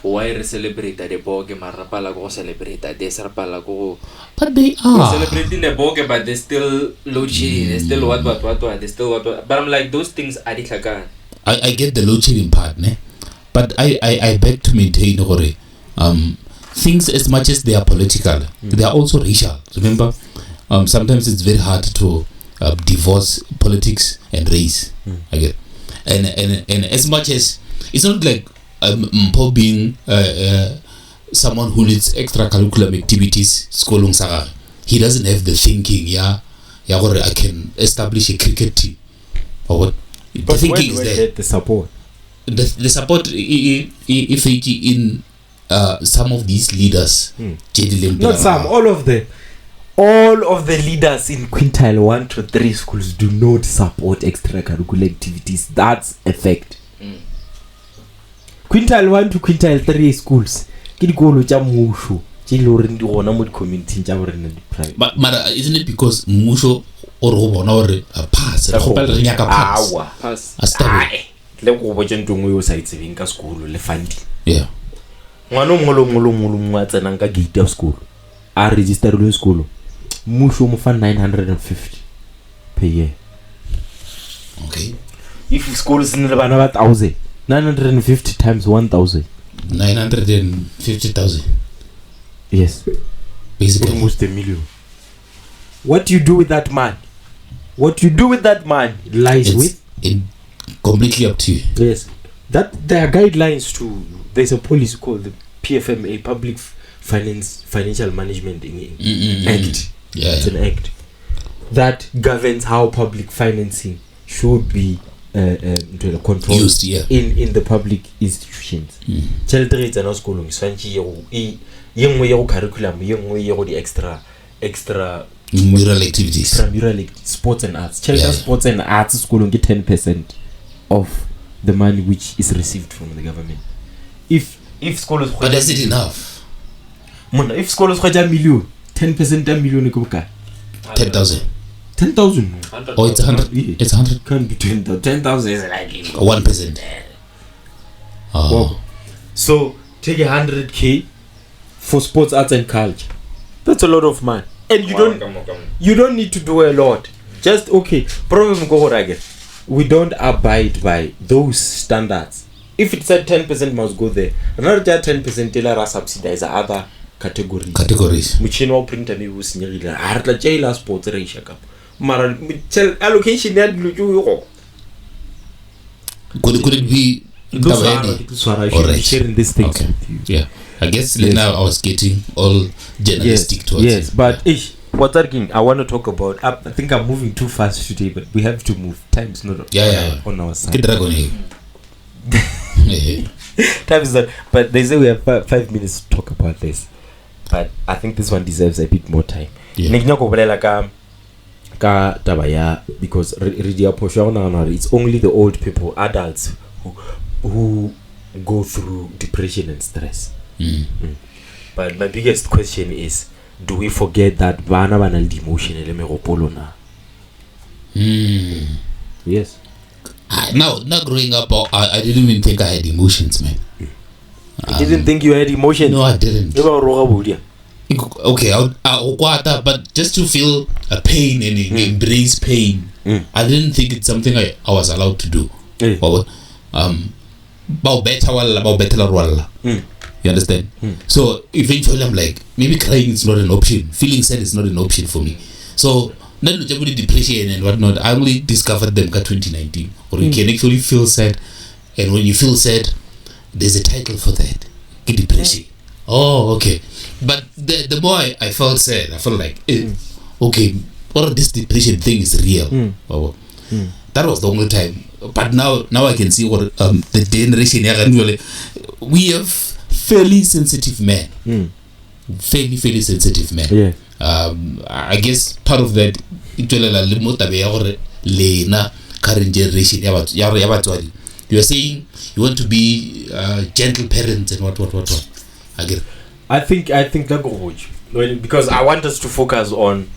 why we celebrate the boge marapala go celebrate that they sarpala go. But they are celebrating the boge, but they still load shedding. They still what they still what. But I'm like, those things are the I get the load shedding part, ne? But I beg to maintain things as much as they are political, they are also racial. Remember, sometimes it's very hard to divorce politics and race. I get, and as much as it's not like Mpo being someone who leads extracurricular activities, skolong saga, he doesn't have the thinking. I can establish a cricket team or what. But the thinking where is do I there. get the support? The support if in some of these leaders, not some, all of the leaders in quintile 1 to 3 schools do not support extracurricular activities. That's a fact. Quintile 1 to quintile 3 schools ke dikolo tša mmušo tše le gore di gona mo di-community tša gore di private. But isn't it because mmušo or go bona gore pass re gopela re nyaka pass le go botša ntongwe yo sa itsebeng ka sekolo le funding. Yeah. Ngwana mongwe a tsenang ka gate ya sekolo a registerilwe sekolo mmušo mo fa 950 per year. Okay. If school se ne le bana ba 1000 950 times 1000 950,000. Yes, Basically. almost $1 million. What you do with that man lies with It completely up to you. Yes, that there are guidelines to. There's a policy called the PFMA, Public Financial Management Act. Yeah, it's an act that governs how public financing should be controlled used, in the public institutions. Child rates are not schooling. Young curriculum, young the extra mural activities, sports and arts. Child sports and arts schooling get 10% of the money which is received from the government. If scholars, but is it enough? If scholars get $1 million, 10% $1 million go 10,000. 10,000. Oh, it's 100. It's 100. Can't be 10,000. 10,000 is like 1%. Oh. Wow. So take 100K for sports, arts, and culture. That's a lot of money, and you don't need to do a lot. Just okay. Problem go again. We don't abide by those standards. If it said 10% must go there, another 10% tell us subsidize other categories. Machine will print me who's nearly a jail sports ratio. Mara allocation that could it be sharing these things with you? Yeah, I guess now I was getting all journalistic towards it. Yes, but what I want to talk about. I think I'm moving too fast today, but we have to move. Time's not on our side. Time is not. But they say we have 5 minutes to talk about this. But I think this one deserves a bit more time. Because it's only the old people, adults, who go through depression and stress. But my biggest question is, do we forget that vana emotional megopolo? Yes. Now growing up, I didn't even think I had emotions, man. You didn't think you had emotions? No, I didn't. Okay, but just to feel a pain and embrace pain, I didn't think it's something I was allowed to do. You understand? So eventually I'm like, maybe crying is not an option. Feeling sad is not an option for me. So not depression and whatnot. I only discovered them in 2019. Or you can actually feel sad, and when you feel sad, there's a title for that. Depression. Oh, okay. But the more I felt sad, I felt like, okay, all this depression thing is real. That was the only time. But now I can see what the generation we have fairly sensitive men. Fairly sensitive men. Yeah. I guess part of that current generation. You are saying you want to be gentle parents and what. I think that because I want us to focus on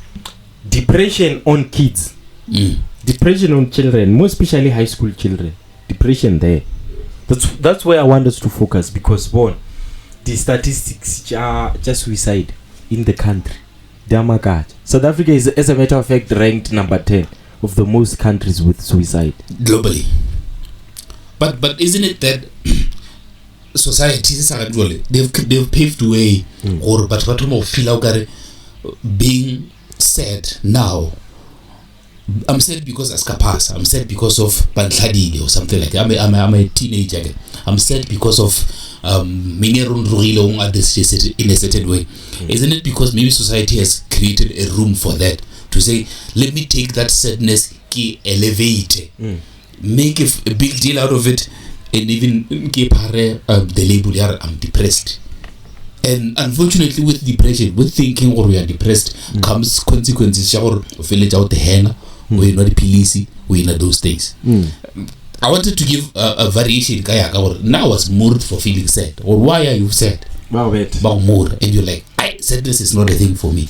depression on kids, depression on children, more especially high school children. Depression there. That's where I want us to focus, because the statistics just suicide in the country. South Africa is, as a matter of fact, ranked number 10 of the most countries with suicide globally. But isn't it that societies they've paved the way, or but what feel being sad now? I'm sad because Askapas. I'm sad because of Bantladi or something like that. I'm a teenager again. I'm sad because of Minerun in a certain way. Isn't it because maybe society has created a room for that, to say, let me take that sadness, elevate, make a big deal out of it, and even give the label, I'm depressed. And unfortunately, with depression, with thinking or we are depressed, comes consequences. Or village out the henna, we're not the police, we're not those things. I wanted to give a variation. Now I was moved for feeling sad. Or why are you sad? About more, and you're like, sadness is not a thing for me.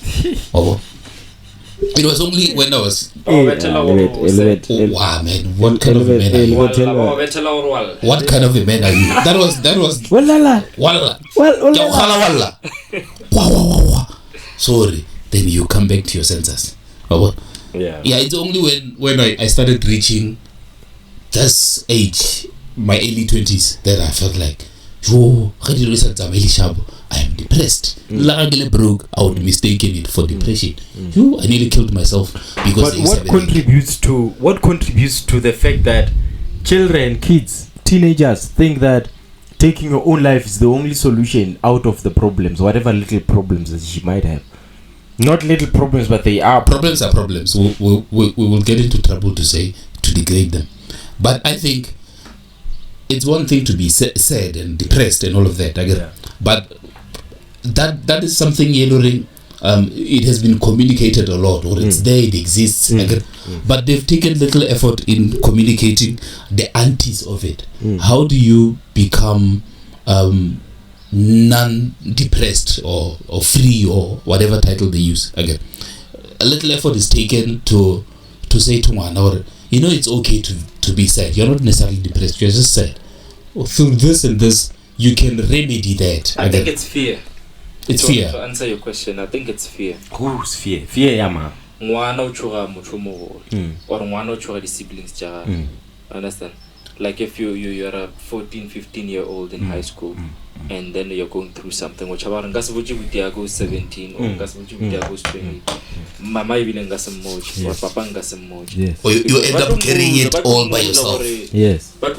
It was only when I was wow, man, what kind of a man are you? What kind of a man are you? That was walla. Sorry, then you come back to your senses. Yeah, it's only when I started reaching this age, my early 20s, that I felt like, I am depressed. Broke, I would mistaken it for depression. I nearly killed myself because. But what contributes to the fact that children, kids, teenagers think that taking your own life is the only solution out of the problems, whatever little problems that she might have. Not little problems, but they are problems. Are problems. We will get into trouble to degrade them. But I think it's one thing to be sad and depressed and all of that. I get, but that is something yellowing. It has been communicated a lot, or it's there, it exists. But they've taken little effort in communicating the antis of it. How do you become non-depressed or free, or whatever title they use? Again, a little effort is taken to say to one, or it's okay to be sad. You're not necessarily depressed, you're just sad. Through this and this, you can remedy that. I think it's fear. It's fear. To answer your question, I think it's fear. Who's fear? Fear, yama. Ngwana o choga motho mo or ngwana o choga di siblings ja. Understand? Like if you're a 14-15-year-old in high school, and then you're going through something, which about ngasibuji with 17 or ngasibuji with 20, mama ibile ngasemoji or papa ngasemoji. Or you end up carrying it all by yourself. Yes. But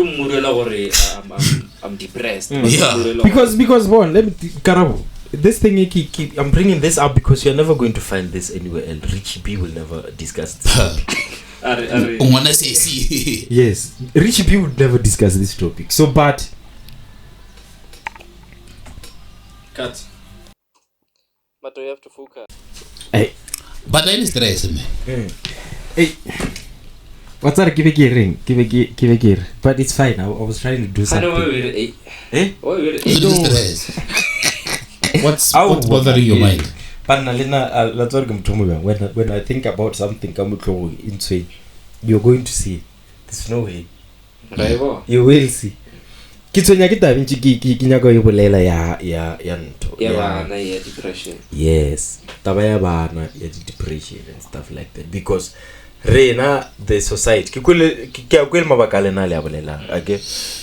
I'm depressed. Yeah. Because one, let me Karabo. This thing I'm bringing this up because you're never going to find this anywhere else. Richie B will never discuss this topic. Yes, Richie B would never discuss this topic. So, but cut. But you have to focus. Hey, but let me stress me. Hey, what's that? Give a ring. But it's fine. I was trying to do something. What's bothering your mind? When I think about something, you're going to see. There's no way. You will see. Depression. Yes. Depression and stuff like that. Because the society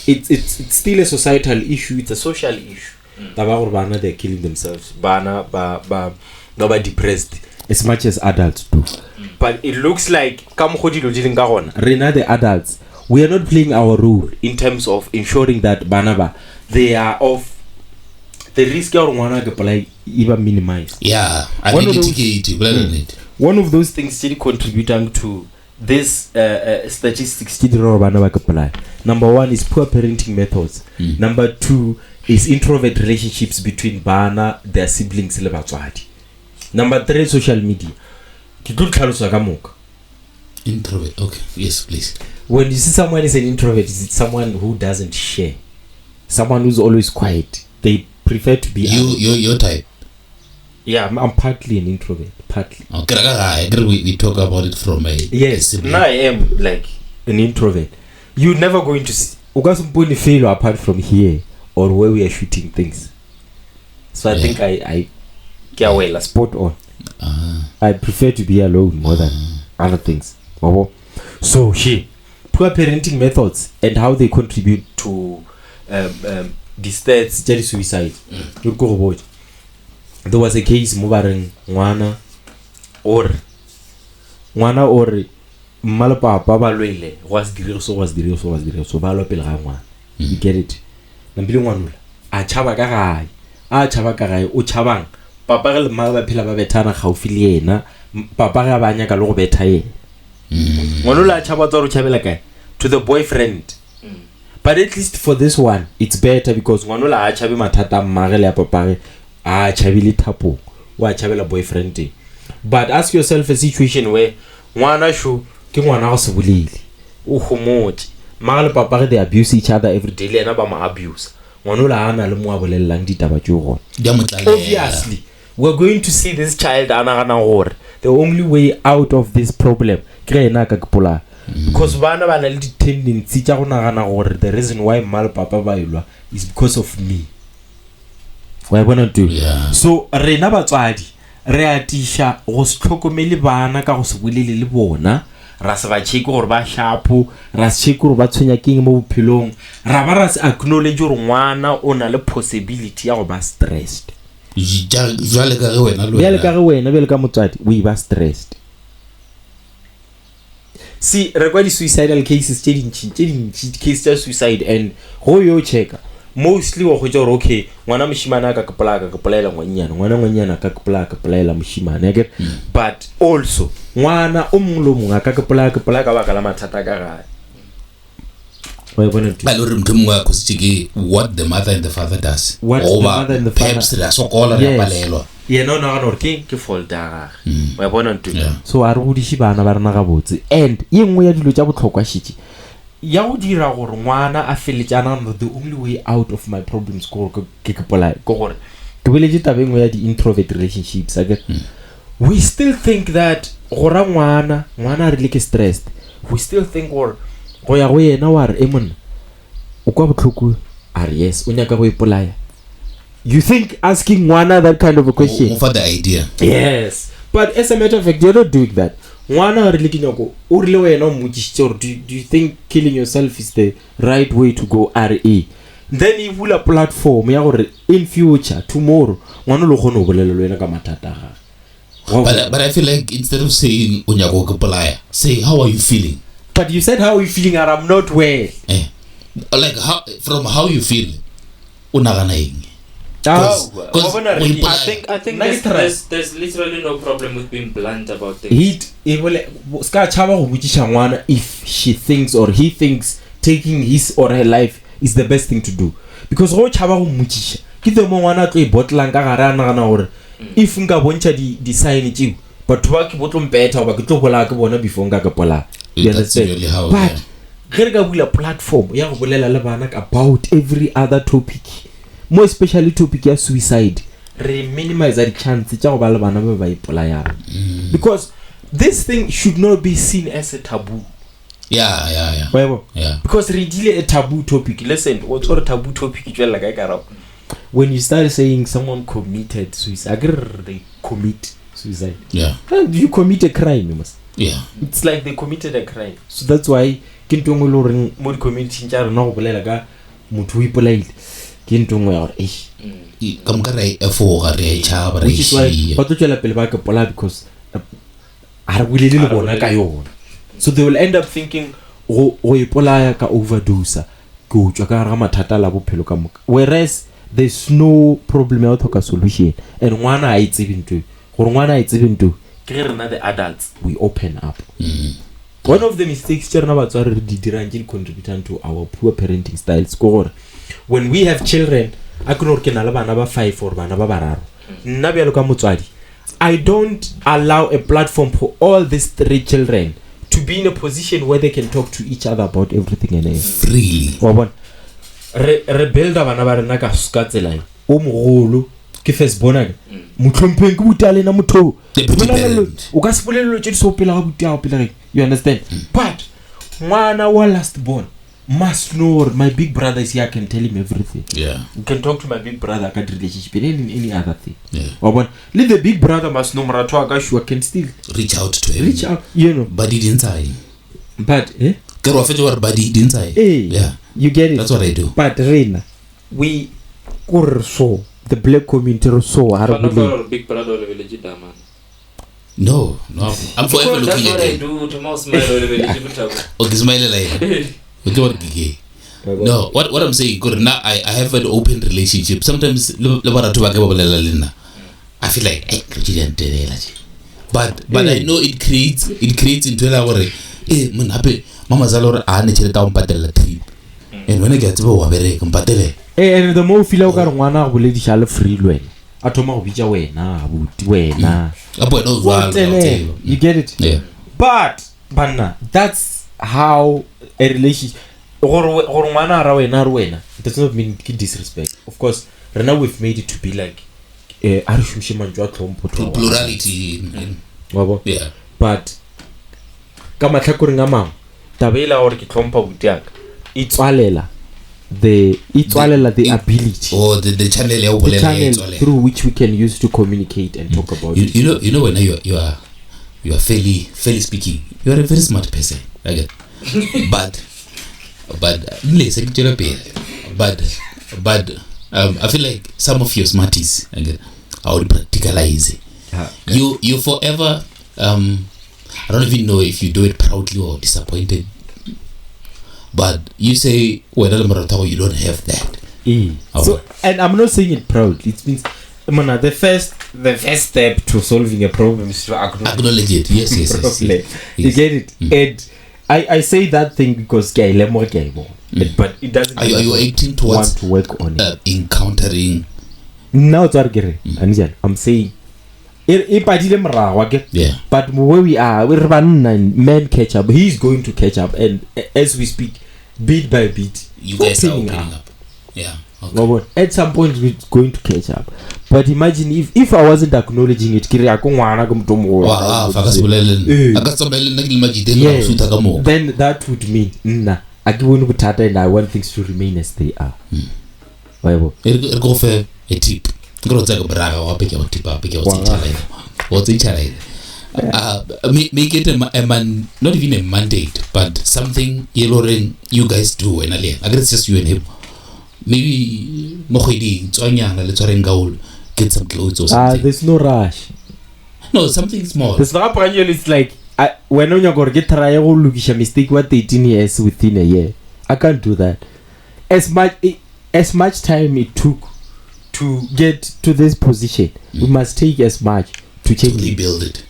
it's still a societal issue, it's a social issue. They're killing themselves. They're depressed as much as adults do. But it looks like the adults, we are not playing our role in terms of ensuring that they are off the risk even minimized. Yeah, one of those things contributing to this statistics. Number one is poor parenting methods. Number two is introvert relationships between their siblings. Number three, social media. Introvert. Okay. Yes, please. When you see someone is an introvert, it's someone who doesn't share. Someone who's always quiet. They prefer to be your type. Yeah, I'm partly an introvert. Partly. Okay, we talk about it from a sibling. Now I am like an introvert. You're never going to see fail apart from here or where we are shooting things. So I think I get well a spot on. I prefer to be alone more than other things. So poor parenting methods and how they contribute to the stats, suicide. You go about. There was a case moving Wana or Malapa Lele was the real so Valo Pelramwa. You get it? Nambiluan Chabagarai Uchabang Papa Malva Pilava Betana Haufiliena Papa Banyaka Lobetae Monula Chabator Chabelaka to the boyfriend. But at least for this one, it's better because Monula Chabi Matata Marela Papa. Chabili tapo wa chabela boyfriend. But ask yourself a situation where one show ke ngwana go se bolile o homotse magale papa they abuse each other every day le ena ba ma abuse ngwana la ana le mo a bolellang ditaba tšo gona. Obviously we're going to see this child anagana gore the only way out of this problem ke ena ka kpola because bana ba na le tendency tša go nagana gore the reason why mal papa ba ilwa is because of me. So rena batswadi re atisha go se tlhokomele bana ka go se bolele le bona ra se ba check gore ba sharpo ra se check gore ba tshwenya keng mo bophelong ra ba ra se acknowledge gore ngwana o na le possibility ya go ba stressed jale ka re wena bele ka motswadi we ba stressed see record suicidal cases changing case just suicide and go yo check mostly wa go tjwa okay ngwana moshimana ka kapela ngwana ka kapela moshimana get but also ngwana o mong lo mong ka kapela ka baka la mathata ka ga what the mother and the father does. What the mother and the father. Yes. Yeah, no, ke fault ya wa bona ntwe. So a re godishi bana ba rena ga botse and e nngwe ya dilo tša botlhokwa shitse ya go dira gore ngwana a feletsana the only way out of my problems ke polai go gore ke boletse tabeng ya di introvert relationships we still think that gora ngwana re le ke stressed we still think or go ya go yena wa re emon o kwa botlhoko are yes o nyaka go ipolaya. You think asking Ngwana that kind of a question? For the idea. Yes. But as a matter of fact, you're not doing that. Ngwana really kinyoko. Do you think killing yourself is the right way to go? RE. Then you will a platform. In future, tomorrow, Ngwana lo kono bolelo lwena ka mathata. But I feel like instead of saying unyako kapalaya, say how are you feeling? But you said how are you feeling and I'm not well. Like from how you feel. Unagana I think there's literally no problem with being blunt about things. If she thinks or he thinks taking his or her life is the best thing to do, because if nka boncha di sign tšeo batho ba ke botlo mpeta ba ke tlo gola ke bona before nka ka pola. You understand? But ge ka bula platform ya go bolela le bana about every other topic, more especially topic ya suicide, re minimize the chance tša go ba le bana ba ipolaya, because this thing should not be seen as a taboo. Yeah. Because re dile a taboo topic. Listen, what's a taboo topic tšwela ka karao. When you start saying someone committed suicide, they commit suicide. Yeah. You commit a crime, you must. Yeah. It's like they committed a crime. So that's why kintongo lo reng mo community tšara no go bolela ka motho o ipolaile. Kintongo ya gore come ka re efo re tšhaba re shi. Ba tšwela pele ba ka pola because are bulele le bona ka yona. So they will end up thinking go ipolaya ka overdose go tšwa ka ga mathata la bophelo ka moka, whereas there's no problem ya go solution and ngwana a itsebe ntwe gore ngwana a itsebe ntwe ke re rena the adults we open up. One of the mistakes tšerena batsware re di dirang ke contributing to our poor parenting styles gore when we have children a ke re ke na le bana ba 5 or bana ba bararo nna bjalo ka motswadi I don't allow a platform for all these 3 children to be in a position where they can talk to each other about everything and freely. Re builda bana ba rena ka tsela o mogolo ke first bona motlhompeng ke butale na motho o ka se bolelo tšedi so pela ga butao pela. You understand? But ngwana wa last born must know my big brother is here, I can tell him everything. Yeah. You can talk to my big brother about relationship and any other thing. Yeah. Let the big brother must know marato agashwa can still reach out to him. Reach out, you know. But he didn't say. But Kero afejo but he didn't say. Yeah. You get it. That's what I do. But Reina, we so the black community so are big brother of village man. No. I'm forever looking at it. That's what I do to most smile of village. Okay, smile like. No, what I'm saying, now I have an open relationship. Sometimes I feel like but I know it creates into a worry. Man happy mama zalora ane chele ta umpatela trip. And when I get to wabere kumpatele. And the more feel like ngwana go le di shale free lwen. Atoma go bitsa wena abuti wena. You get it? Yeah. But banna, that's how a relationship or ngwana ra wena it does not mean disrespect. Of course, right now we've made it to be like arishushe manjwa tlhompo plurality. Yeah. But kama tlhakore nga mang tabela gore ke tlhompa butiaka itswalela the ability or the channel ya the channel through which we can use to communicate and talk about it. You know when you are fairly speaking, you are a very smart person. Okay. but I feel like some of your smarties again I would practicalize it. You forever I don't even know if you do it proudly or disappointed. But you say, well, you don't have that. So, and I'm not saying it proudly. It means, the first step to solving a problem is to acknowledge it. Yes. You get it? And I say that thing because but it doesn't. Are you acting towards want to work on it? Encountering? Now I'm saying. Yeah. But where we are, we're running men catch up. He's going to catch up, and as we speak, bit by bit, you guys are opening up. Yeah. Okay. At some point, we're going to catch up. But imagine if I wasn't acknowledging it, then that would mean and I want things to remain as they are. Go for a tip. Make it a not even a mandate, but something you guys do. And I guess it's just you and him. Maybe get some clothes or something. There's no rush. No, something small. It's like when you're going to get a mistake, what 18 years within a year. I can't do that. As much time it took to get to this position, we must take as much to change to rebuild it.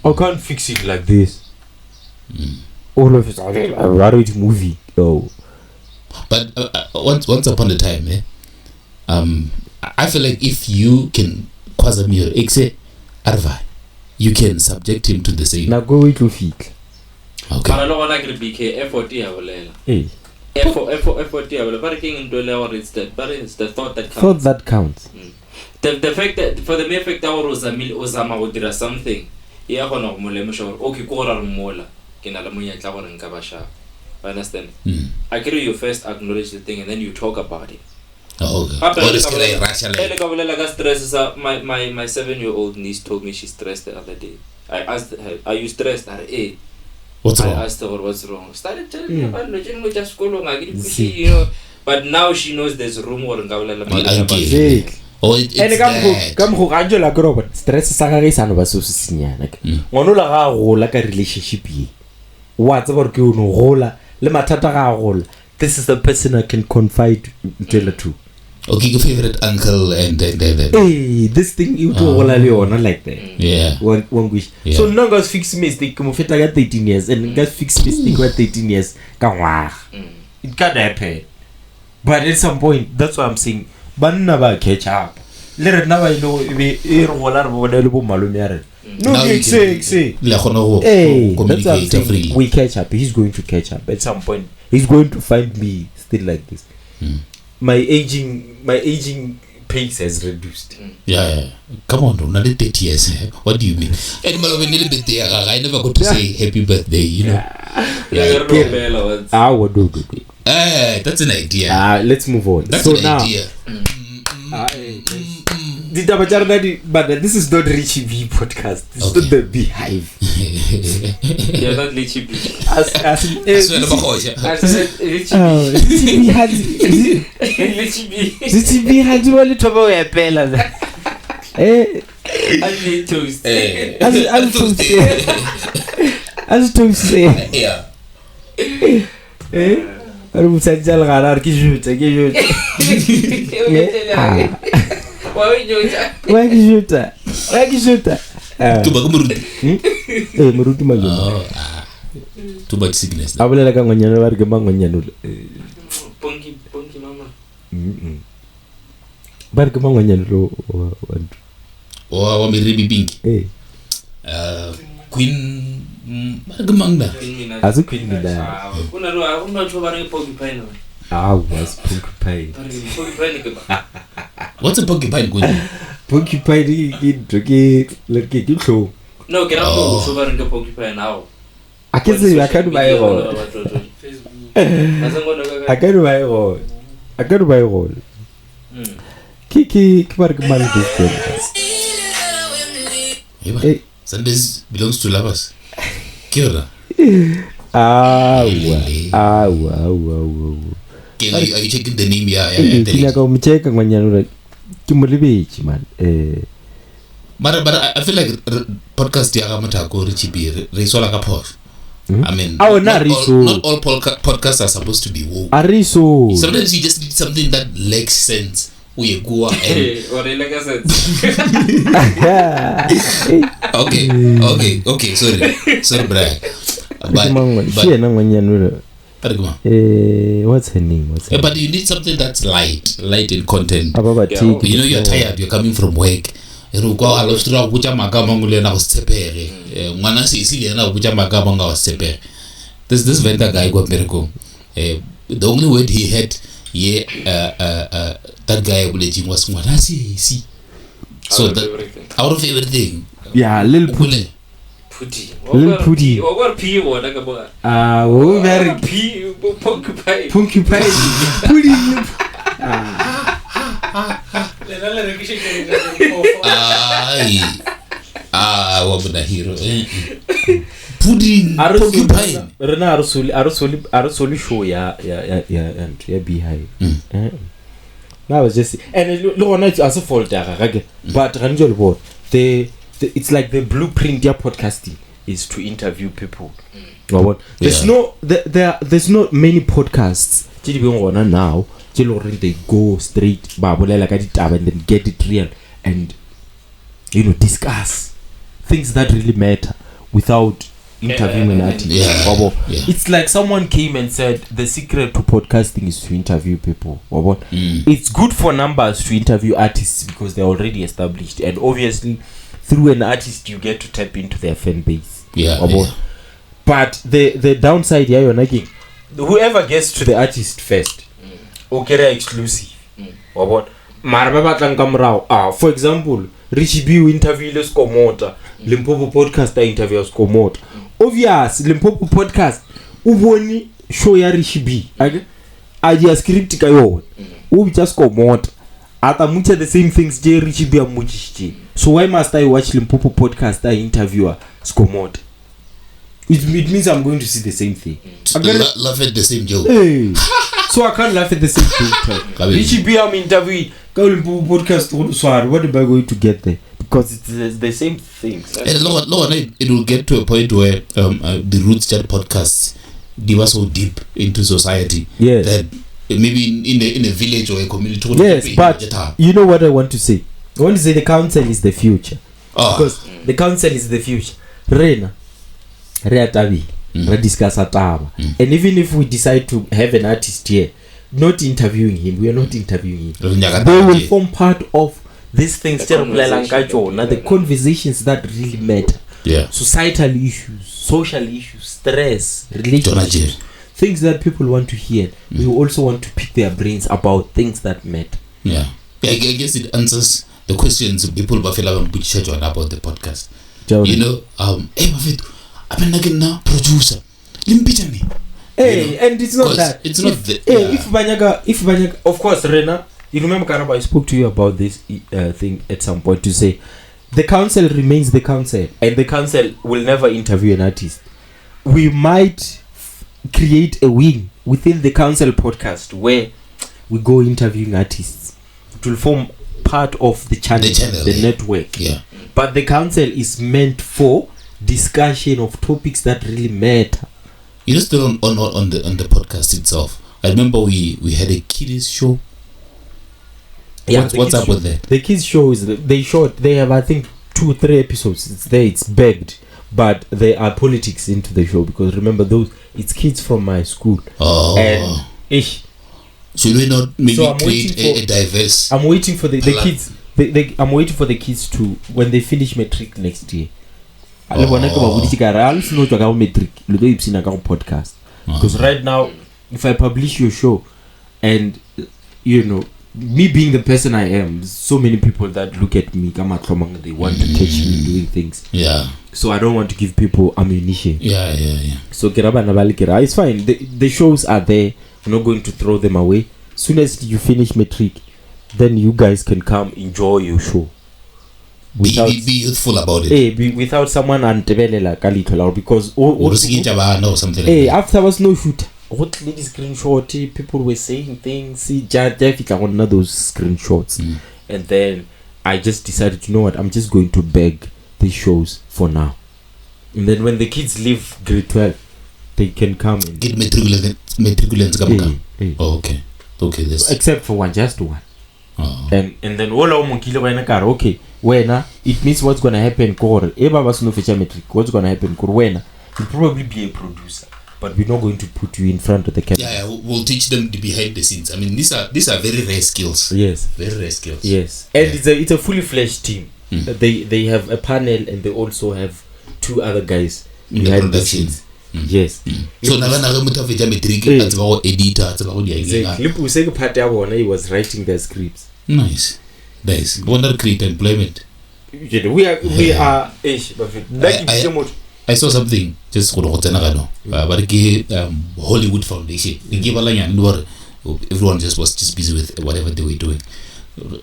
I can't fix it like this. All of it, I'd rather it movie. Oh. But once upon a time, I feel like if you can you can subject him to the same. Now go to feet. Okay. But I don't want to be effort here. Effort here. But it's the thought that counts. Thought that counts. The fact that for the mere fact that Osama would do something, understand? I carry you first acknowledge the thing and then you talk about it. Okay. My 7-year-old niece told me she's stressed the other day. I asked her, "Are you stressed?" What's wrong? I asked her what's wrong. Started telling me about just you know. But now she knows there's room or it's that. Stress relationship. This is the person I can confide to. Okay, your favorite uncle and hey, this thing you do not like that. Yeah. One wish. Yeah. So now guys fix mistake. Come fit like 13 years and guys fix mistake with 13 years. It can't happen. But at some point, that's what I'm saying. But never catch up. Let it never know no, hey, that's what I'm saying. We catch up. He's going to catch up at some point. He's going to find me still like this. My aging pace has reduced. Yeah. Come on, not 30 years. What do you mean? I never got to say happy birthday, you know. That's an idea. Let's move on. That's so an now, idea. But this is not Richie V podcast. This is not the Beehive. Yeah, not Richie V. Richie V had to only talk about a pella. As toast. Yeah. Too much sickness. Punky mama. Queen Margamanda. As a queen with that. I'm not sure about porcupine. Was porcupine. What's a porcupine going? Porcupine like you show. No, get out of the porcupine now. I can say I can't buy a roll. I can't buy a roll. I can't buy a roll. Kiki Kmarkman. Hey, Sundays belongs to lovers. Kira. Wow. Are you checking the name? Yeah. Kinaga umcheka ngwanyano kimulibich man. But I feel like podcast ya Matako Richibi Riso like a posh. I mean, not all podcasts are supposed to be woke. Ariso. Sometimes you just need something that makes sense. We go and okay. Sorry, Brian. What's her name? But you need something that's light in content. Yeah, you know, you're tired. You're coming from work. This vendor guy got miracle. The only word he had, that guy was see. So out of everything. Yeah, little Pudi. Little Pudi. Very Punky Pudi. What would I hear? Pudding. Arusoli show ya behind. That was just and no night as a fault but Ranjol board it's like the blueprint ya podcasting is to interview people. There's there's not many podcasts now they go straight and then get it real and discuss things that really matter without interviewing an artist. It's like someone came and said the secret to podcasting is to interview people. It's good for numbers to interview artists because they're already established, and obviously through an artist you get to tap into their fan base. But the downside here, whoever gets to the artist first okay, exclusive. For example, Richie B interview Skomota, Limpopo podcast interview Skomota. Obvious, Limpopo podcast uboni show ya Richie B. Idea script kayo. Ubi just Skomota. Atamucha the same things J Richie B amuchi. So why must I watch Limpopo podcast interviewer Skomota? It means I'm going to see the same thing. Laugh at the same joke. Hey. So I can't laugh at the same thing. Richie B I'm interviewing. Podcast. What am I going to get there? Because it's the same things. And it will get to a point where the Roots Chat podcasts they were so deep into society that maybe in a village or a community. Yes, but you know what I want to say? I want to say the council is the future. Because the council is the future. Rena discuss and even if we decide to have an artist here, not interviewing him, we are not interviewing him. They will form part of these things, the conversations that really matter. Societal issues, social issues, stress, relationships, things that people want to hear. We also want to pick their brains about things that matter. I guess it answers the questions people about the podcast. Producer and it's not that if Banyaga of course Rena, you remember Karaba, I spoke to you about this thing at some point to say the council remains the council and the council will never interview an artist. We might create a wing within the council podcast where we go interviewing artists. It will form part of the channel, the network. But the council is meant for discussion of topics that really matter. Still on the podcast itself. I remember we had a kids show. What's up with that? The kids show is they have I think 2-3 episodes. It's there, it's begged, but there are politics into the show because remember it's kids from my school. And should we not maybe create a diverse? I'm waiting for the kids. I'm waiting for the kids to when they finish matric next year. Because right now if I publish your show and me being the person I am, so many people that look at me they want to catch me doing things, so I don't want to give people ammunition. So it's fine, the shows are there, I'm not going to throw them away. As soon as you finish matric, then you guys can come enjoy your show. Be youthful about it. Without someone because something like after was no shoot. What lady screenshot? People were saying things. See, those screenshots, and then I just decided, you know what, I'm just going to beg these shows for now. And then when the kids leave grade 12, they can come and get matriculants. Oh, okay. Okay, this. Except for one, just one. Oh. And then all our monkey when okay, when it means what's gonna happen core. Eba was no feature metric. What's gonna happen core when you'll probably be a producer, but we're not going to put you in front of the camera. Yeah, we'll teach them the behind the scenes. I mean, these are very rare skills. Yes, very rare skills. Yes, and it's a fully fledged team. They have a panel and they also have 2 other guys behind the scenes. Yes. So now motho a fetsa matric a tseba go editor, a tseba go di exactly. Le se ke part ya bona, he was writing their scripts. Nice. Wonder create employment. We are I saw something just go tsena ga no. But ke Hollywood Foundation. Ke bala nyane everyone just was just busy with whatever they were doing.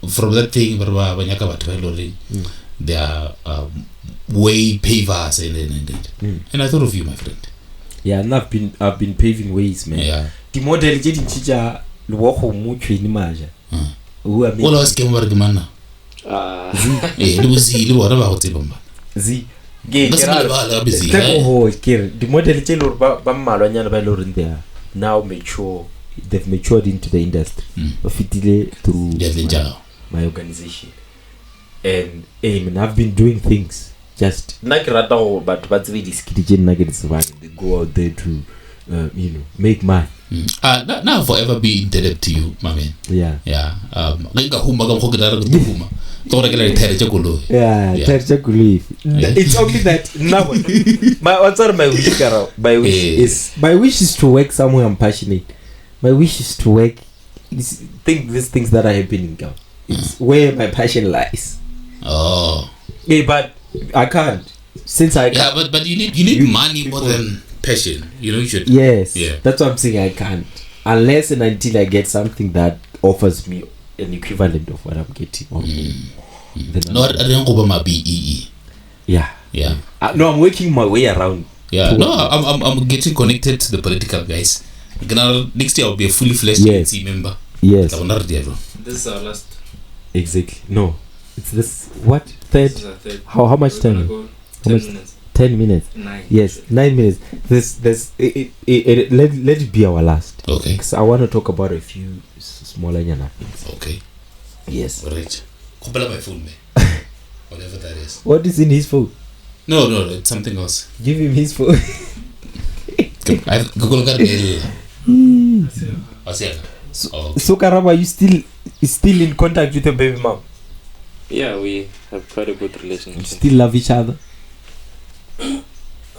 From that thing ba nyaka batho ba lori. They are way pavers and I thought of you, my friend. Yeah, and I've been paving ways, man. Yeah. The model getting teacher luoko mucho ni maja. Who are all us came over the man. It was he what about him. Z. The model chelo ba malwa nyana ba lori there now mature. They've matured into the industry. Fitile through my organization. And I've been doing things just like rata but very risky. They go out there to make money. Now forever be indebted to you, my man. Yeah. Yeah. It's only that now my wish is to work somewhere I'm passionate. My wish is to work these things that are happening now. It's where my passion lies. Oh. Yeah, but I can't. Since I can't. Yeah, but you need money more than passion. You should. Yes. Yeah. That's what I'm saying. I can't unless and until I get something that offers me an equivalent of what I'm getting. No, I don't go my BEE. Yeah. Yeah. No, I'm working my way around. Yeah. No, I'm getting connected to the political guys. Next year I'll be a fully fledged ANC member. Yes. This is our last. Exactly. No. It's this what? Third? This is our third. How much time? Go 10 minutes. 10 minutes. 9. Yes, 9 minutes. Let it be our last. Okay. Because I want to talk about a few smaller things. Okay. Yes. Alright. Copy my phone, man. Whatever that is. What is in his phone? No, it's something else. Give him his phone. Google got So Karaba, you still in contact with your baby mom? Yeah, we have quite a good relationship. You still love each other?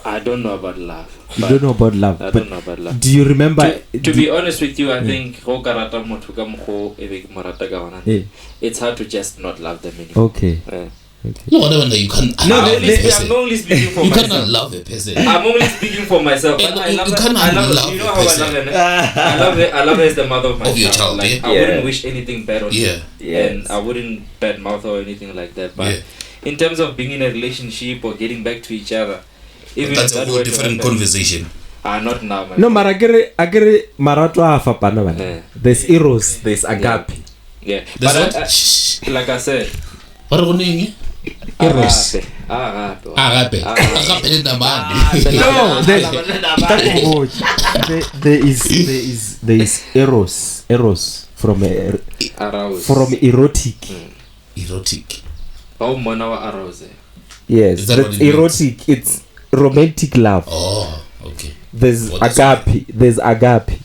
I don't know about love. You don't know about love. I don't know about love. Do you remember? To be honest with you, I think it's hard to just not love them anymore. Okay. No, whatever you can't. I'm only speaking for you myself. cannot love a person. I'm only speaking for myself. But I love her. You know how I love her. I love her as the mother of my of your child. Like, I wouldn't wish anything bad on her. Yes. And I wouldn't bad mouth her or anything like that. But in terms of being in a relationship or getting back to each other, even that's a whole different conversation. Not now, man. No, agere marato afapana bana. There's eros, there's agape. Yeah. There's But like I said, what are you Eros. Agape. No, there is eros from erotic. Erotic. Oh, monawa arouse. Yes, that's erotic. It's romantic love. Oh, okay. There's agape. There's agape.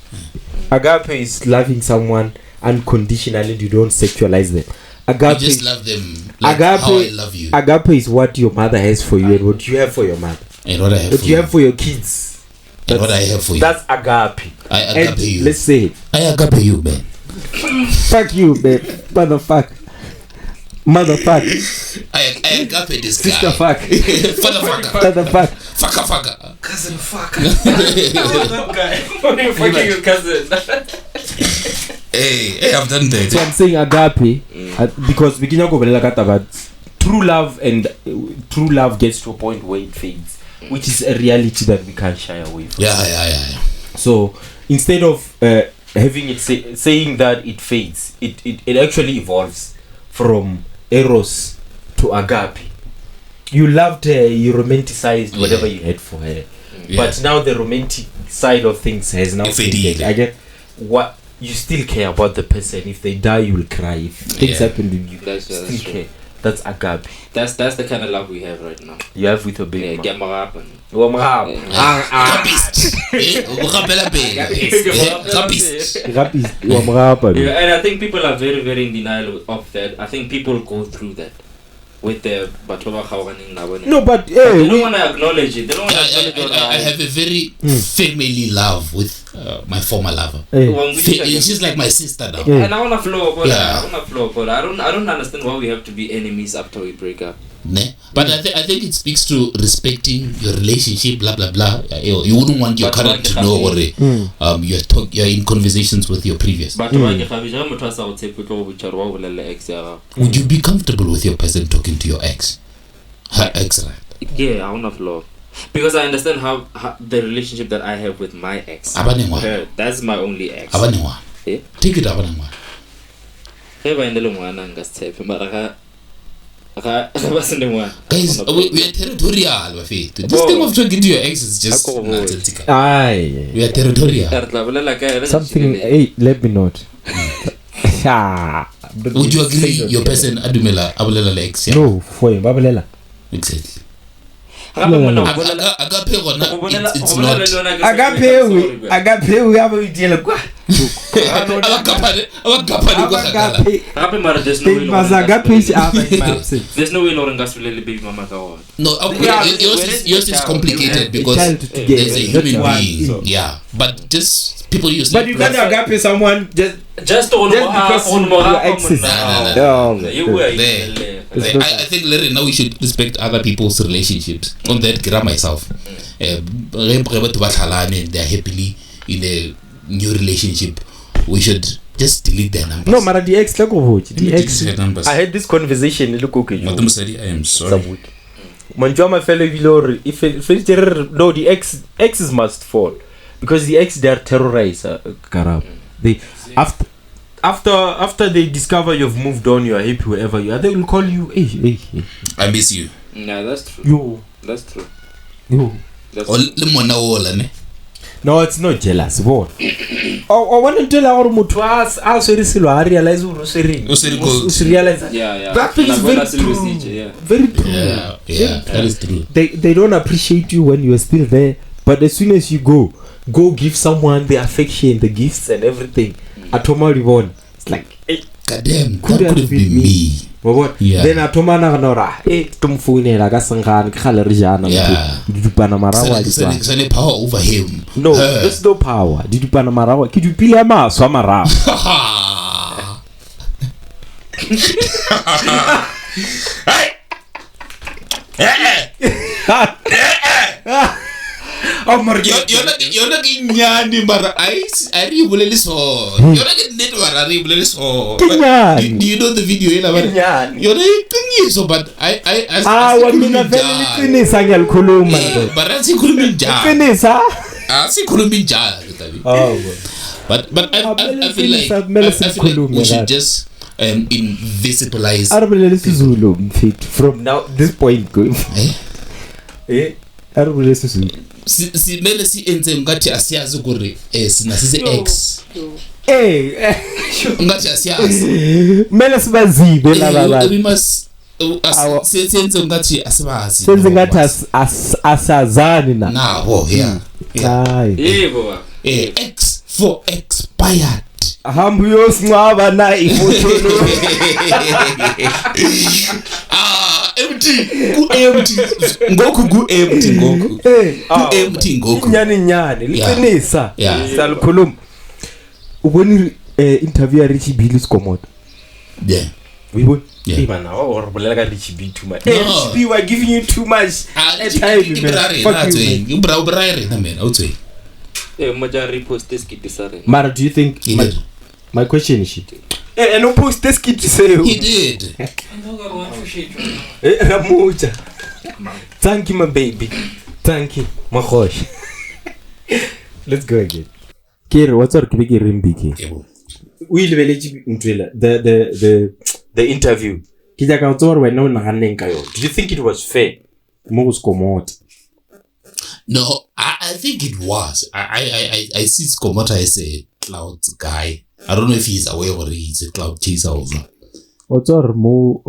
Agape is loving someone unconditionally. You don't sexualize them. Agape, you just love them like how I love you. Agape is what your mother has for you and what you have for your mother. And what I have what for you have for your kids. And what I have for you. That's agape. I agape you. Let's say it. I agape you, man. Fuck you, man. Motherfucker. I agape this guy. Sister fuck. Motherfucker. Fucker. Cousin fucker. Who's that guy? Why are you fucking your cousin? Hey, I've done that. So I'm saying agape because we cannot go about true love gets to a point where it fades, which is a reality that we can't shy away from. Yeah. So instead of having it saying that it fades, it actually evolves from eros to agape. You loved her, you romanticized whatever you had for her. But now the romantic side of things has now faded. I get what you still care about the person. If they die, you will cry. If things happen to you, still care. That's agape. That's the kind of love we have right now. You have with your baby. Yeah, get more up and and I think people are very, very in denial of that. I think people go through that with their no, but they don't want to acknowledge it. They don't want to acknowledge I have a very family love with my former lover. She's like my sister now. And I want to flow about I don't understand why we have to be enemies after we break up. But I think it speaks to respecting your relationship, blah blah blah. You wouldn't want your current to know, or you're in conversations with your previous. But would you be comfortable with your person talking to your ex? Her ex, right? Yeah, I want to flow. Because I understand how the relationship that I have with my ex. Her, that's my only ex. Take it up. Guys, we are territorial. This thing of talking to your ex is just nonsensical. We are territorial. Something. Hey, let me note. Would you agree your person adumela abulela ex? No, for him, abulela. Exactly. Agape it's not. Agape we have a deal. There's no way Lorengas will let baby mama go. No, yours is complicated because there's a human being. Yeah, but just people use. But you can't agape someone just on your exes. I think Larry, now we should respect other people's relationships. On that, grab myself. They're happily in a new relationship. We should just delete their numbers. No, Mara, the ex, the ex. I had this conversation. Look, okay. Madam Sadi, I am sorry. Manjoma fellow Vilor, if no, the exes must fall because the ex they are terrorized. They after they discover you've moved on, you are happy wherever you are. They will call you. Hey. I miss you. Yeah, that's true. Yo, that's true. Yo. No, it's not jealous. What? I want to tell our mutuas. I realize realize. Yeah. That thing is very true. Very true. Yeah, that is true. They don't appreciate you when you are still there, but as soon as you go give someone the affection, the gifts, and everything. Atoma Rivon. It's like, hey, goddamn, that could have been me. What? Yeah. Then Atoma Nora, hey, Tumfune, Lagasangan, Kalarijana, Dupanamarawa. There's any power over him. No, there's no power. Did you Panamarawa? Could you Pilama, Swamara? Oh my God! You're not in Nyani, but I really saw. You're not in Network. I really saw. Do you know the video? You're not in so, but I what mean a very finish Angel Kulum. But I see Kuluminja. Finish, I see Kuluminja. Oh, but I feel like we should just invisibilize. From now this point going. Simele si enze ngati asiyazi kuri sinasize X ngati asiyazi mele sibazibe laba we must senze ngati asibazi senze ngati asazani na nabo yebo X for expired hambu yosingaba na ifoto empty ngoku nyani liqinisa salikhuluma uboni interview ya Richie Bill Skomota uyibona bana wabolela ka Richie B too much Richie B were giving you too much time Maja repost this kid disare. Mara, do you think my question is and no post this kid to say he did Ramuja. Thank you, my baby. Thank you, my gosh. Let's go again. Kero, what's our big rimbiki? We village the interview. Ke ja ka tsore wena o naganeng ka yona. Do you think it was fair? Mo go Skomota. No, I think it was. I see Skomota as a cloud guy. I don't know if he's aware or he's a cloud chaser also. What's our more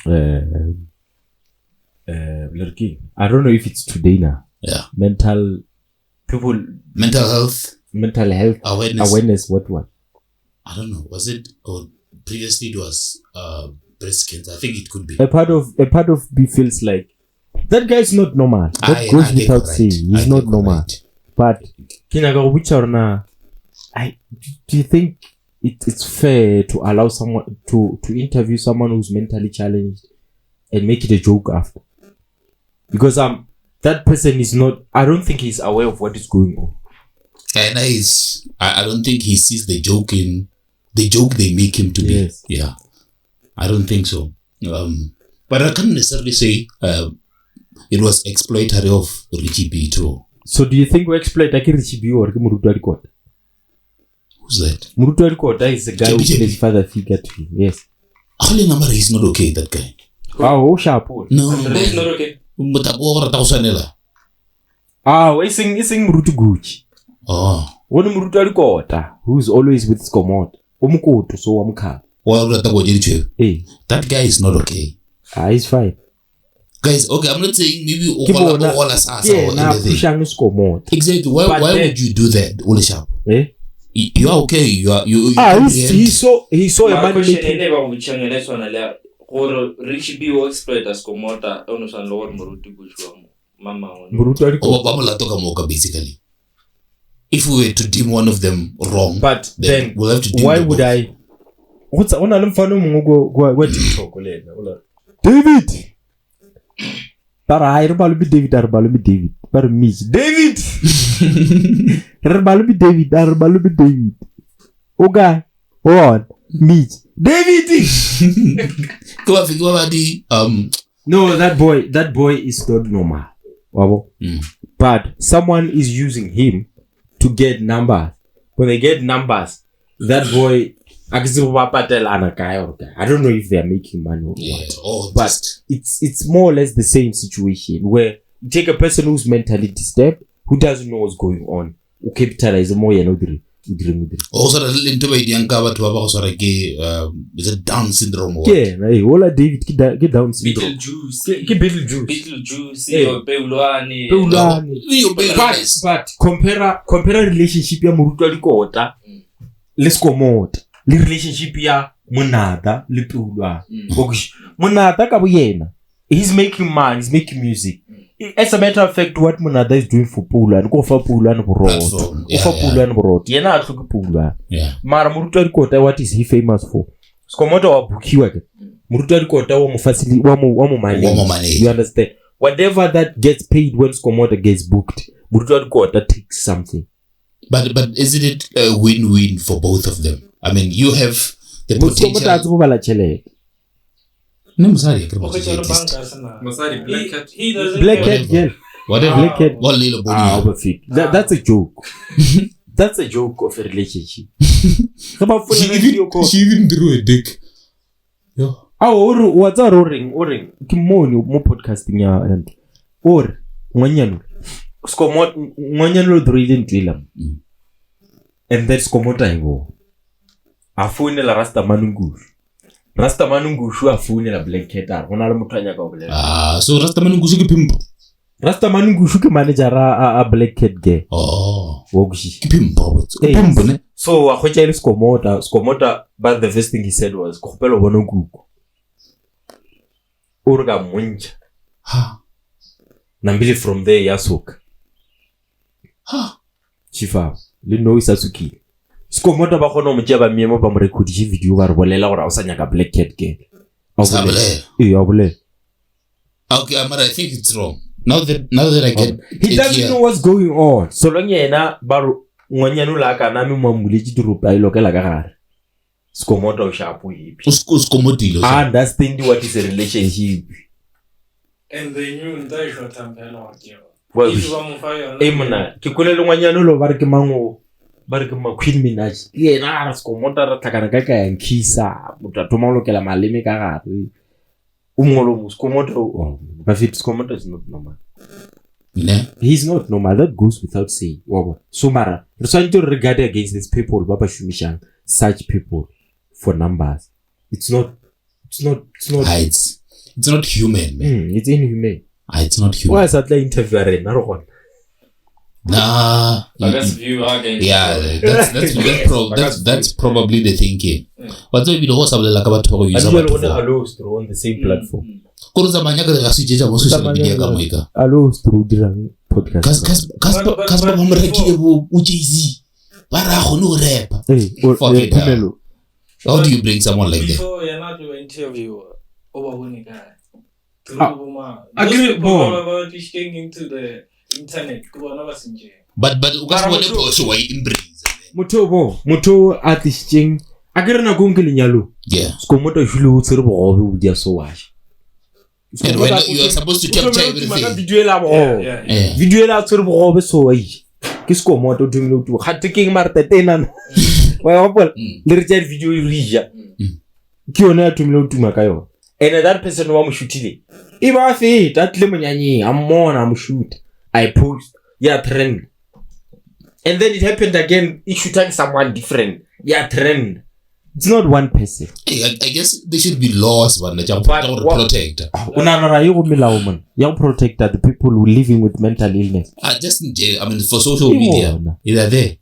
I don't know if it's today now. Yeah. Mental health awareness. What? I don't know. Was it or previously it was breast cancer? I think it could be. A part of me feels like that guy is not normal. That goes without saying. He's not normal. Right. But do you think it's fair to allow someone to interview someone who's mentally challenged and make it a joke after? Because that person is not. I don't think he's aware of what is going on. And I don't think he sees the joke in the joke they make him to be. Yes. Yeah, I don't think so. But I can't necessarily say it was exploitatory of Richie B too. So do you think we exploit Richie B or Murutu Adikota? Who's that? Murutu Adikota is the guy who plays father figure to him. Yes. Holy number, he's not okay. That guy. Oh, sharp. No, he's not okay. Ising Murutu Gucci. Oh. One Murutu Adikota, who's always with Skomota. Umukoto so amka. That guy is not okay. He's fine. Guys, okay, I'm not saying maybe all us exactly. Why would you do that, Ole Sharp? You are okay. He saw a man Richie B will exploit as Skomota on some lower Murutu Mama. Basically. If we were to deem one of them wrong, but then we'll have to deem why them would both. I? What's on go TikTok? David. But I rebel be David. But me David. Rebel be David. Okay. What? Me David. No, that boy is not normal. But someone is using him to get numbers. When they get numbers, that boy, I don't know if they are making money or what. But it's more or less the same situation where you take a person who's mentally disturbed, who doesn't know what's going on, who capitalize more also the into is it Down syndrome or what? David get Down syndrome. Beetlejuice. But compare relationship ya Murutu Adikota le Skomota le relationship ya Monada le Peulwane. Monada ka boyena, he's making money, he's making music. As a matter of fact, what Monada is doing for Peulwane, go for Peulwane borot. Go for Peulwane borot. Yena a tloke Peulwane. Mara Murutu Adikota, what is he famous for? Skomota wa bukiwa ke. Murutu Adikota wa mo money. You understand? Whatever that gets paid when Skomota gets booked, Murutu Adikota takes something. But isn't it a win-win for both of them? I mean, you have the potential. Black cat, yeah. Whatever. Black cat. What little body? That's a joke. That's a joke of a relationship. She even drew a dick. Yeah. What's a roaring? Kimoni mo podcasting ya and or Mwanyano. Skomota Mwanyano drilling drill. And then Skomota hivo. Afune la Rasta Manungushu afune la Black Cat. Ona la mutanya ka obele. So Rasta Manungushu ke pimpo. Rasta Manungushu ke manager a Black Cat ge. Oh. Wogushi. Pimpo. Pimpo ne. So akhocha ile Skomota, but the first thing he said was khopelo bona nguku. Urga munja. Nambili from there yasuka. Chifa, le no isasuki. Skomota ba khona mo tjeba miemo ba mo recordishe video ba re bolela gore a usanya ka Black Cat ke. Abule. Okay, but I think it's wrong. Now that I get he doesn't know what's going on. So long yena ba ngwanyano la ka na me mamuledi diropa ile ka la ka gare. Skomota o shapo hipi. Skomotilo. Understand what is a relationship. And they knew that short term penalty. Well, mona ke kole le ngwanyano lo ba re ke mango ba re ke ma Queen Minaj yena ra Skomota ra tlhakana ka ka yankisa motho a thoma lokela maleme ka gare o mongolo mo Skomota but Skomota is not normal. He's not normal. That goes without saying. So mara re tshwanetse re regard against these people ba ba shumishang such people for numbers. It's not human, man. It's inhumane. It's not human. Why is that like interview arena no one? Nah. That's view again. Yeah, that's probably the thinking. But so we don't have like about to use on the same platform. Kuruza manyaka ga sije mo social media ka moika. Allo through dirang podcast. Kaspa ba mrekile bo Jay-Z. Bara go no rap. How do you bring someone like that? Before you're not to interview over who guy. Agree about getting into the internet. But ukasi wone posho wa embrace. Muto artisting. Agree na gongele nyalo. Yeah. Skomota hilo tsere bo go dia so wash. And when you are supposed to capture everything. Video la tsere bo go so wa. Ke Skomota dumile tu. Ga taking marta tena. Wa bopela le re tsa video e rija. Ke yona ya tumile utuma ka yona. And that person wa mo shootile. E ba fe that le monyanyeng a mmona mo shoot. I post. Yeah, trend. And then it happened again. He shooting someone different. Yeah, trend. It's not one person. I guess there should be laws one that protect. Unanara you woman. You protect the people who living with mental illness. For social media. Either there.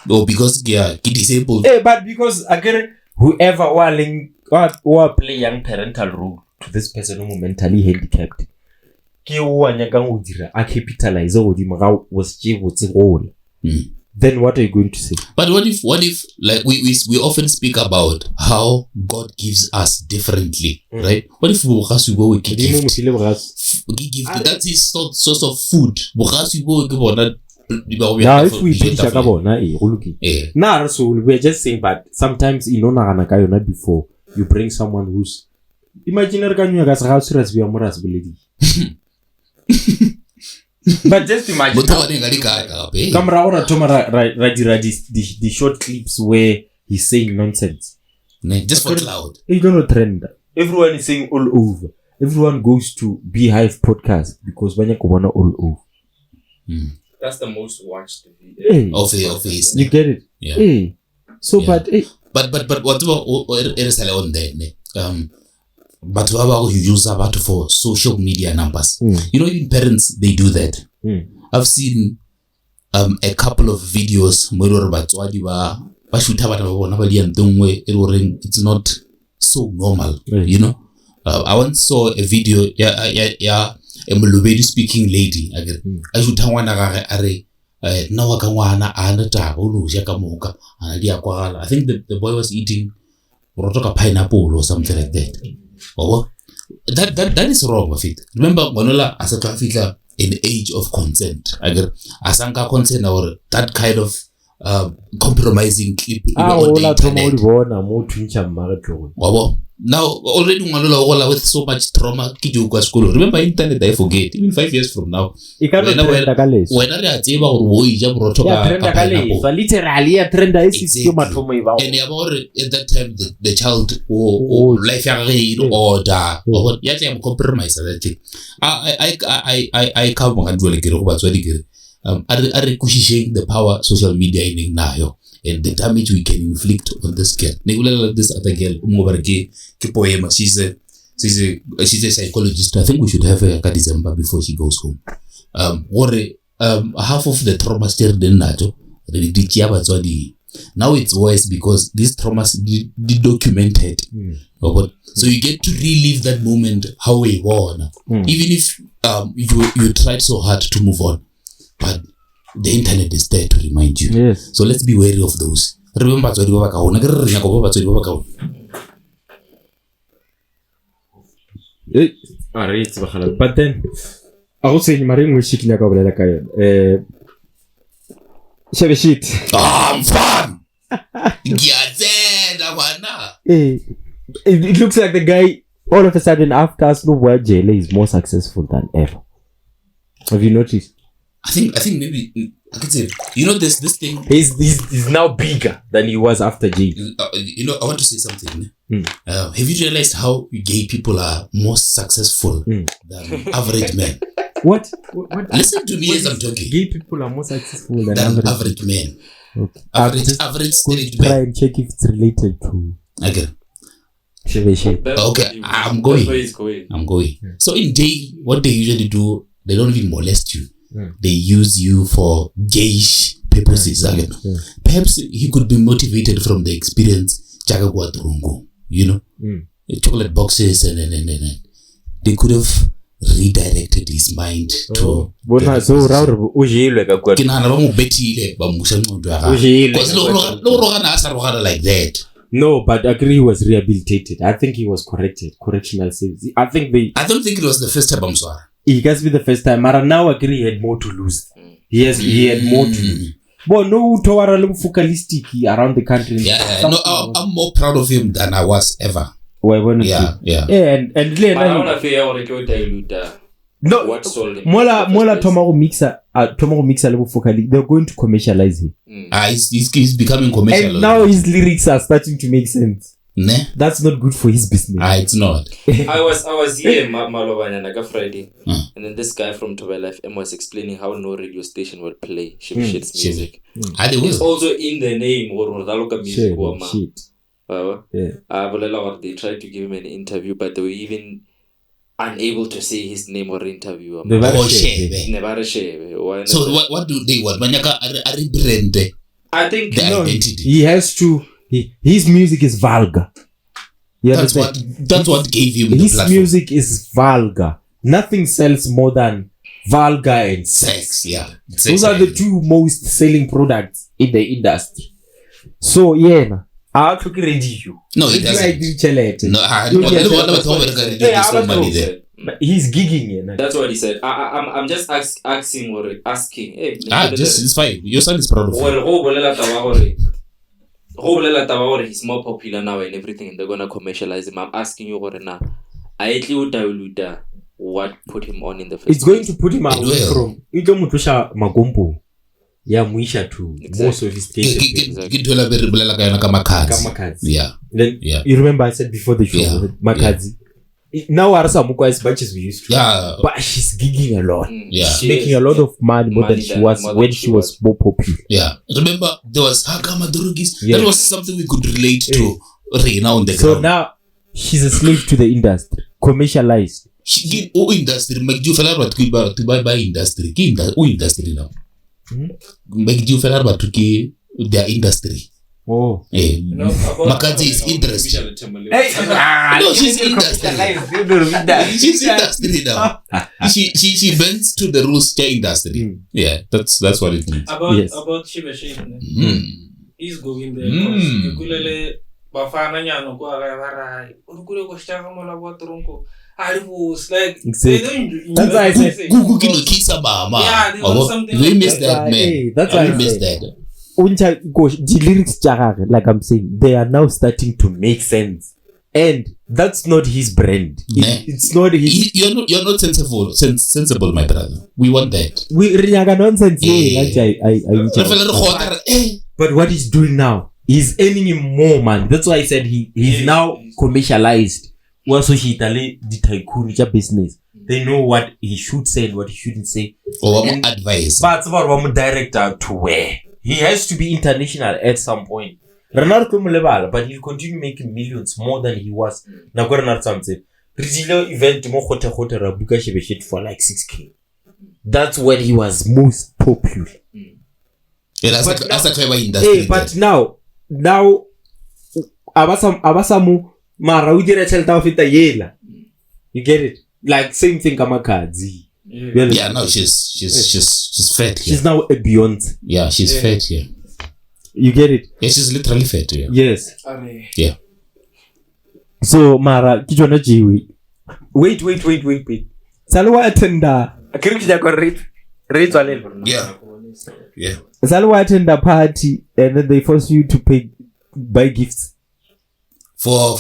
No, because disabled. But because again, whoever will play young parental role to this person who mentally handicapped. Ki o anyaka go dira a capitalize go di maga was tse gole. Then what are you going to say? But what if like we often speak about how God gives us differently, right? What if we go with gift? That's his source of food. Yeah, if we teach Nah, so we're just saying, but sometimes before you bring someone who's imagine but just imagine Kamera the short clips where he's saying nonsense just for cloud. You don't know trend. Everyone is saying all over. Everyone goes to Beehive podcast because Banyakobana all over. That's the most watched video of his. You get it? Yeah. Hey. So yeah. But what is on there? But how you use about for social media numbers? You know, even parents they do that. I've seen a couple of videos it's not so normal. You know, I once saw a video. A Mulubedi speaking lady. I should tell one I think the boy was eating pineapple or something like that. Oh, that is wrong with it. Remember, Manola as a trafficker in age of consent. Asanka consent or that kind of compromising clip on the internet. Now already Manola with so much trauma. Remember internet, I forget. Even 5 years from now. Literally a trend is and about at that time the child or life order or compromise that thing. I come and do like are pushing the power social media in now and the damage we can inflict on this girl. This other girl, she's a psychologist. I think we should have her at December before she goes home. Half of the trauma still didn't now it's worse because these traumas did documented. So you get to relive that moment how we were. Even if you tried so hard to move on, but the internet is there to remind you. Yes. So let's be wary of those. Remember but then I would say Marin will shake like a Shebeshkt. I'm fun. It looks like the guy all of a sudden after Snowboard jail is more successful than ever. Have you noticed? I think maybe You know this thing. He's now bigger than he was after jail. You know, I want to say something. Have you realized how gay people are more successful than average men? What? Listen to me as I'm talking. Gay people are more successful than average men. Okay. Average straight men. Try and check if it's related to. Okay. Shebeshkt. Okay, I'm going. So in jail, what they usually do, they don't even molest you. They use you for gayish purposes. Perhaps he could be motivated from the experience. You know, chocolate boxes and they could have redirected his mind to. Like that. No, but I agree he was rehabilitated. I think he was corrected. Correctional service. I don't think it was the first time. I'm sorry. It has been the first time. But now I agree he had more to lose. He had more to lose. But no, focalistic around the country. No, I'm more proud of him than I was ever. Yeah. No, what sold him? Mola Tomago mixer level focally. They're going to commercialize him. He's becoming commercial. And now his lyrics are starting to make sense. Nah. That's not good for his business. It's not. I was here Malobanya Friday, and then this guy from Tobel FM was explaining how no radio station will play Shebesht's music. It's also in the name or Rodaloka music. They tried to give him an interview, but they were even unable to say his name or interview. So what do they want? Rebrand. I think the identity. He has to. His music is vulgar. That's what gave him his the platform. Music is vulgar. Nothing sells more than vulgar and sex. Those are the two most selling products in the industry. So I took radio. No, it doesn't. No, he's gigging. That's what he said. I'm just asking. Hey, it's fine. Your son is proud of you. He's more popular now and everything, and they're gonna commercialize him. I'm asking you now. What put him on in the first It's going to put him away from Magombo. Yeah, Muisha to more sophisticated. Then you remember I said before the show, Makazi. Now Arasamuko as much as we used to. But she's gigging a lot. She's making a lot of money more than she was when she was more popular. Remember there was Hakama Durugis. That was something we could relate to right now on the ground. So now she's a slave to the industry. Commercialized. She industry make you feel about to buy industry. Industry now. Make you feel about to their industry. Oh, Makazi is interested. No, she's industry. She's industry now. She bends to the rules. Industry. Yeah, that's what it means. About Shebeshkt. He's going there. Bafana nyano kwa gara. Urukule koshaka mola botoronko. Like that's why I said Google Kisa Mama. We missed that, man. That's why I missed that. The lyrics, like I'm saying, they are now starting to make sense, and that's not his brand. It's not his. You're not sensible, my brother. We want that. We nonsense. But what he's doing now, he's earning him more money. That's why I said he's now commercialized. Also, he the tycoon business. They know what he should say and what he shouldn't say. Or advice. But it's about one director to where. He has to be international at some point. But he'll continue making millions more than he was. Now, go to something. Rizilo event Rabuka Shebeshkt for like 6K. That's when he was most popular. That's a clever industry. But now, Abasamu Mara ujira chelta ofita yela. You get it? Like same thing Kamakazi. Yeah, no, she's fat here. She's now a Beyonce. Yeah, she's fat here. You get it? Yeah, she's literally fat here. Yes. Yeah. So Mara, kijona jiwi. Wait. Salwa attenda. Akirikija kwa rate wale. Yeah. Salwa attenda party and then they force you to buy gifts. For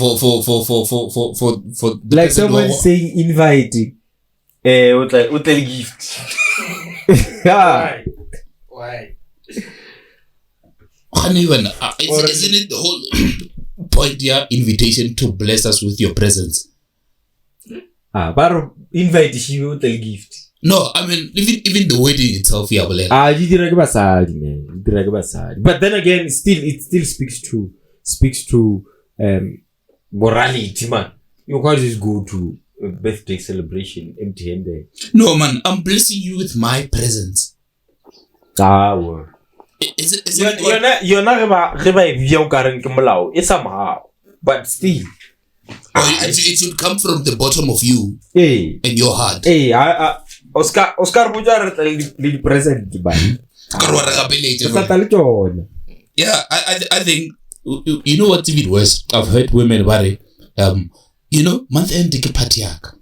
like someone saying inviting. Hotel gift. Why? Isn't it the whole point here? Invitation to bless us with your presence. But invite you the gift. No, I mean even the wedding itself, yeah, you man. But then again, it still speaks to morality, man. You can't just go to a birthday celebration empty-handed. No, man, I'm blessing you with my presence. Well. You're not it's somehow, but still. It should come from the bottom of you and your heart. Oscar Bujar the present, yeah, I think you know what's even worse. I've heard women about it. Month end ke party yak.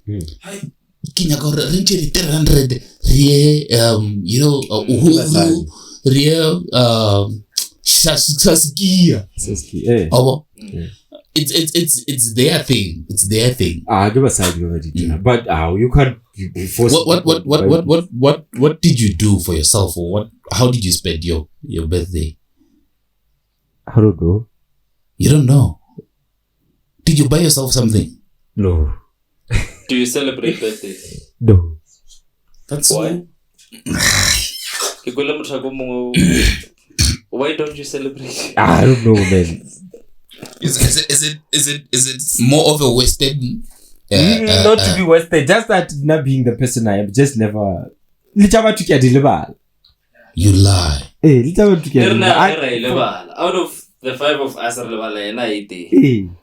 Kinya go rent 300 Saskia. It's their thing. It's their thing. Give a side but you can't force. What did you do for yourself, or how did you spend your birthday? I don't know. You don't know? Did you buy yourself something? No. Do you celebrate birthdays? No. That's why. Why don't you celebrate? I don't know, man. Is it more of a Western? Not to be Western, just that not being the person I am, just never. You lie. Out of the 5 of us,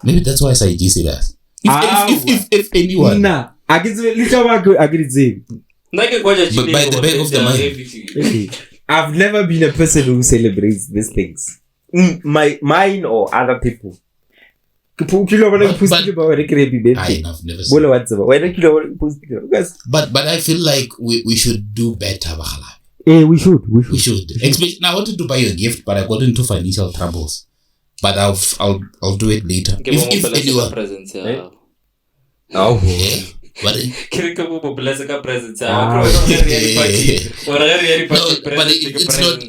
maybe that's why I say that. If anyone. Nah, I can say but by the back of the mind. I've never been a person who celebrates these things. Mine or other people. I have never seen. But I feel like we should do better. We should. Now I wanted to buy you a gift, but I got into financial troubles. But I'll do it later. If anyone. Presents, Oh, but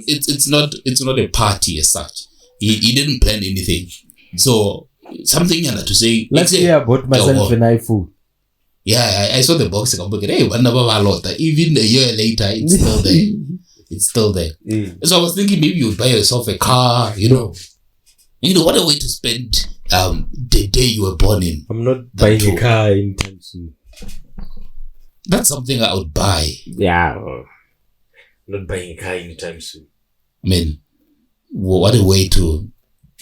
it's not a party as such. He didn't plan anything. So something to say. Let's hear about myself and iPhone. Yeah, I saw the box. Even a year later, it's still there. It's still there. So I was thinking maybe you'd buy yourself a car. What a way to spend the day you were born in. I'm not buying a car anytime soon. That's something I would buy. Yeah. I'm not buying a car anytime soon. I mean, what a way to...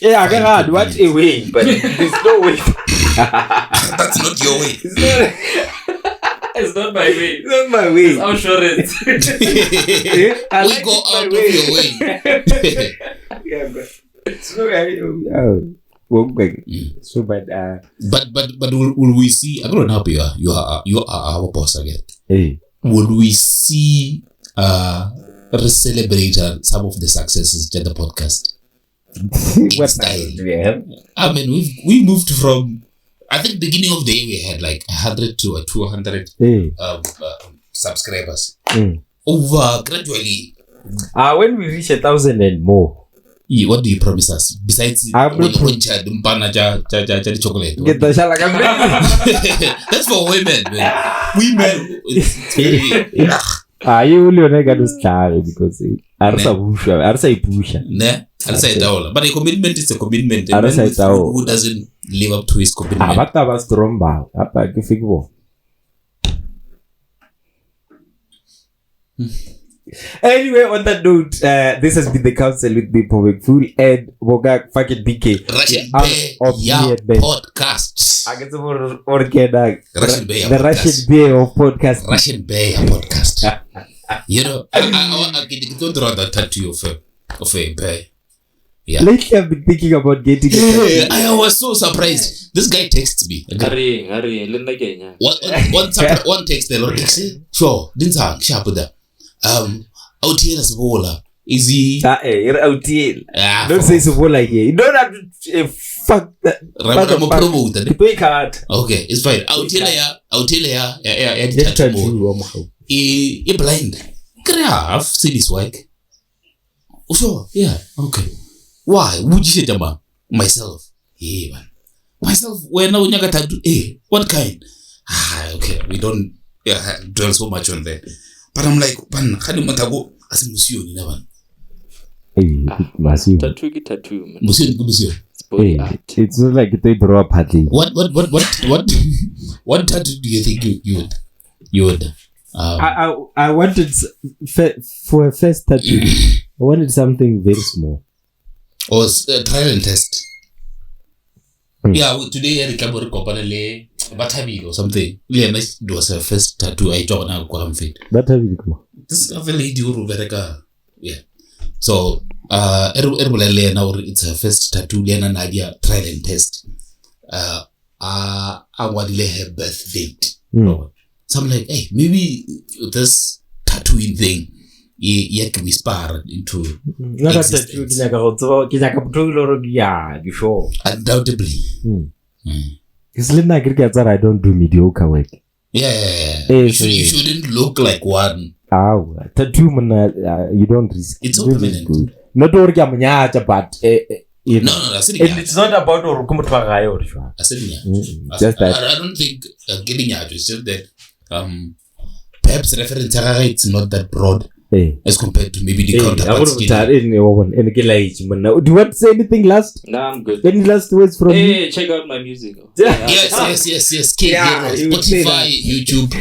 Yeah, I got what a way, but there's no way. That's not your way. It's not my way. It's not my way. It's our insurance. We go out of your way. Yeah, but... So but will we see? I'm gonna help you. You are our boss again. Hey. Will we see celebrate some of the successes of the podcast? What style? Do we have? I mean, we moved from, I think beginning of the day we had like 100 to 200 subscribers. Over gradually. When we reach 1,000 and more. What do you promise us? Besides chocolate. Get the shell like that's for women, man. Women. It's very... you will never get started because Arsa pusha. But a commitment is a commitment. And who doesn't live up to his commitment? Anyway, on that note, this has been the Counsel with me, Povik Fool, and Wogak fucking BK. Russian Bay podcast. The Russian Bay of podcast. Russian Bay podcast. I don't draw that tattoo of a bear. Yeah. Lately, I've been thinking about getting it. I was so surprised. This guy texts me. One text, sure, didn't sound sharp with that. Out here as Bola. Is he? You're out here. Don't say Bola here. You don't have to fuck that. Okay, it's fine. Out here, he blind. I've seen his work. sure, yeah, okay. Why? Would you say that myself? Yeah, man. Myself, when I unyaka tattoo, what kind? Okay, we don't dwell so much on that. But I'm like, man, kani matago asimusio ni naban. Tattoo, man. Musio. It's not like they draw a party. What tattoo do you think you would? I wanted for a first tattoo. I wanted something very small. Or trial and test. Yeah, today I recovered company Batabi or something. It was her first tattoo. I joined now Quam Fit. Batabi. This is a very duro verega. Yeah. So Erbulele now it's her first tattoo. Then idea trial and test. I want her birth date. So I'm like, hey, maybe this tattooing thing can be sparred into existence. Undoubtedly. I don't do mediocre work. Yeah. You shouldn't look like one. Tattoo, you don't risk. It's so permanent. Not but no, that's it. It's not about just that. I don't think getting out is just that perhaps reference it's not that broad as compared to maybe the counterparts. Do you want to say anything last? No, I'm good. Any last words from you? Check out my music. Yes. King Hero, Spotify, YouTube.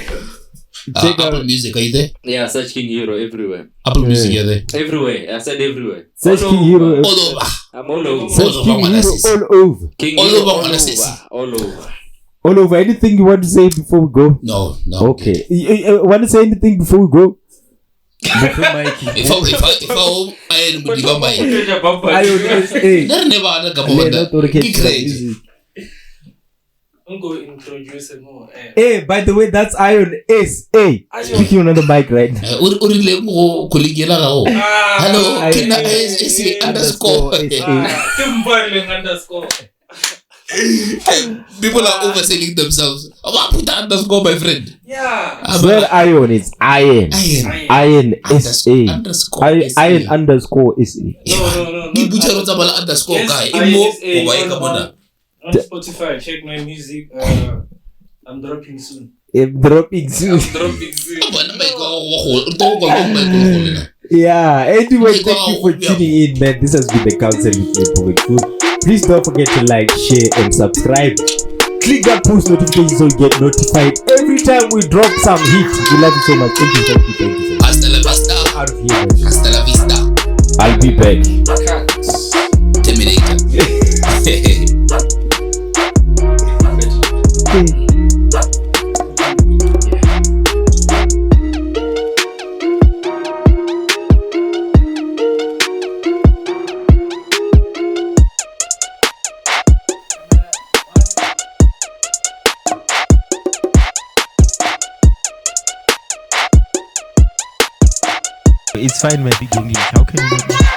Apple Music, are you there? Yeah, search King Hero everywhere. Apple Music, are there? Everywhere. I said everywhere. Search King Hero all over. I'm all over. Search King Hero all over. King all Hero over. All over. Anything you want to say before we go? No. Okay. You want to say anything before we go? If I I'm going to introduce it more. Hey, by the way, that's Iron S. Hey, speaking on the mic right now. Hello, Kina S underscore. People are overselling themselves. Put the underscore, my friend. Yeah. Well, Iron is Iron. Iron S. A. Iron underscore S. No. Underscore guy. On Spotify, check my music. I'm dropping soon. Yeah. Anyway, thank you for tuning in, man. This has been the Counsel with Food. Please don't forget to like, share, and subscribe. Click that post notification so you get notified every time we drop some heat. We love you so much. Thank you. Hasta la vista. Out of here. Hasta la vista. I'll be back. Terminator. It's fine, my big English. How can you not?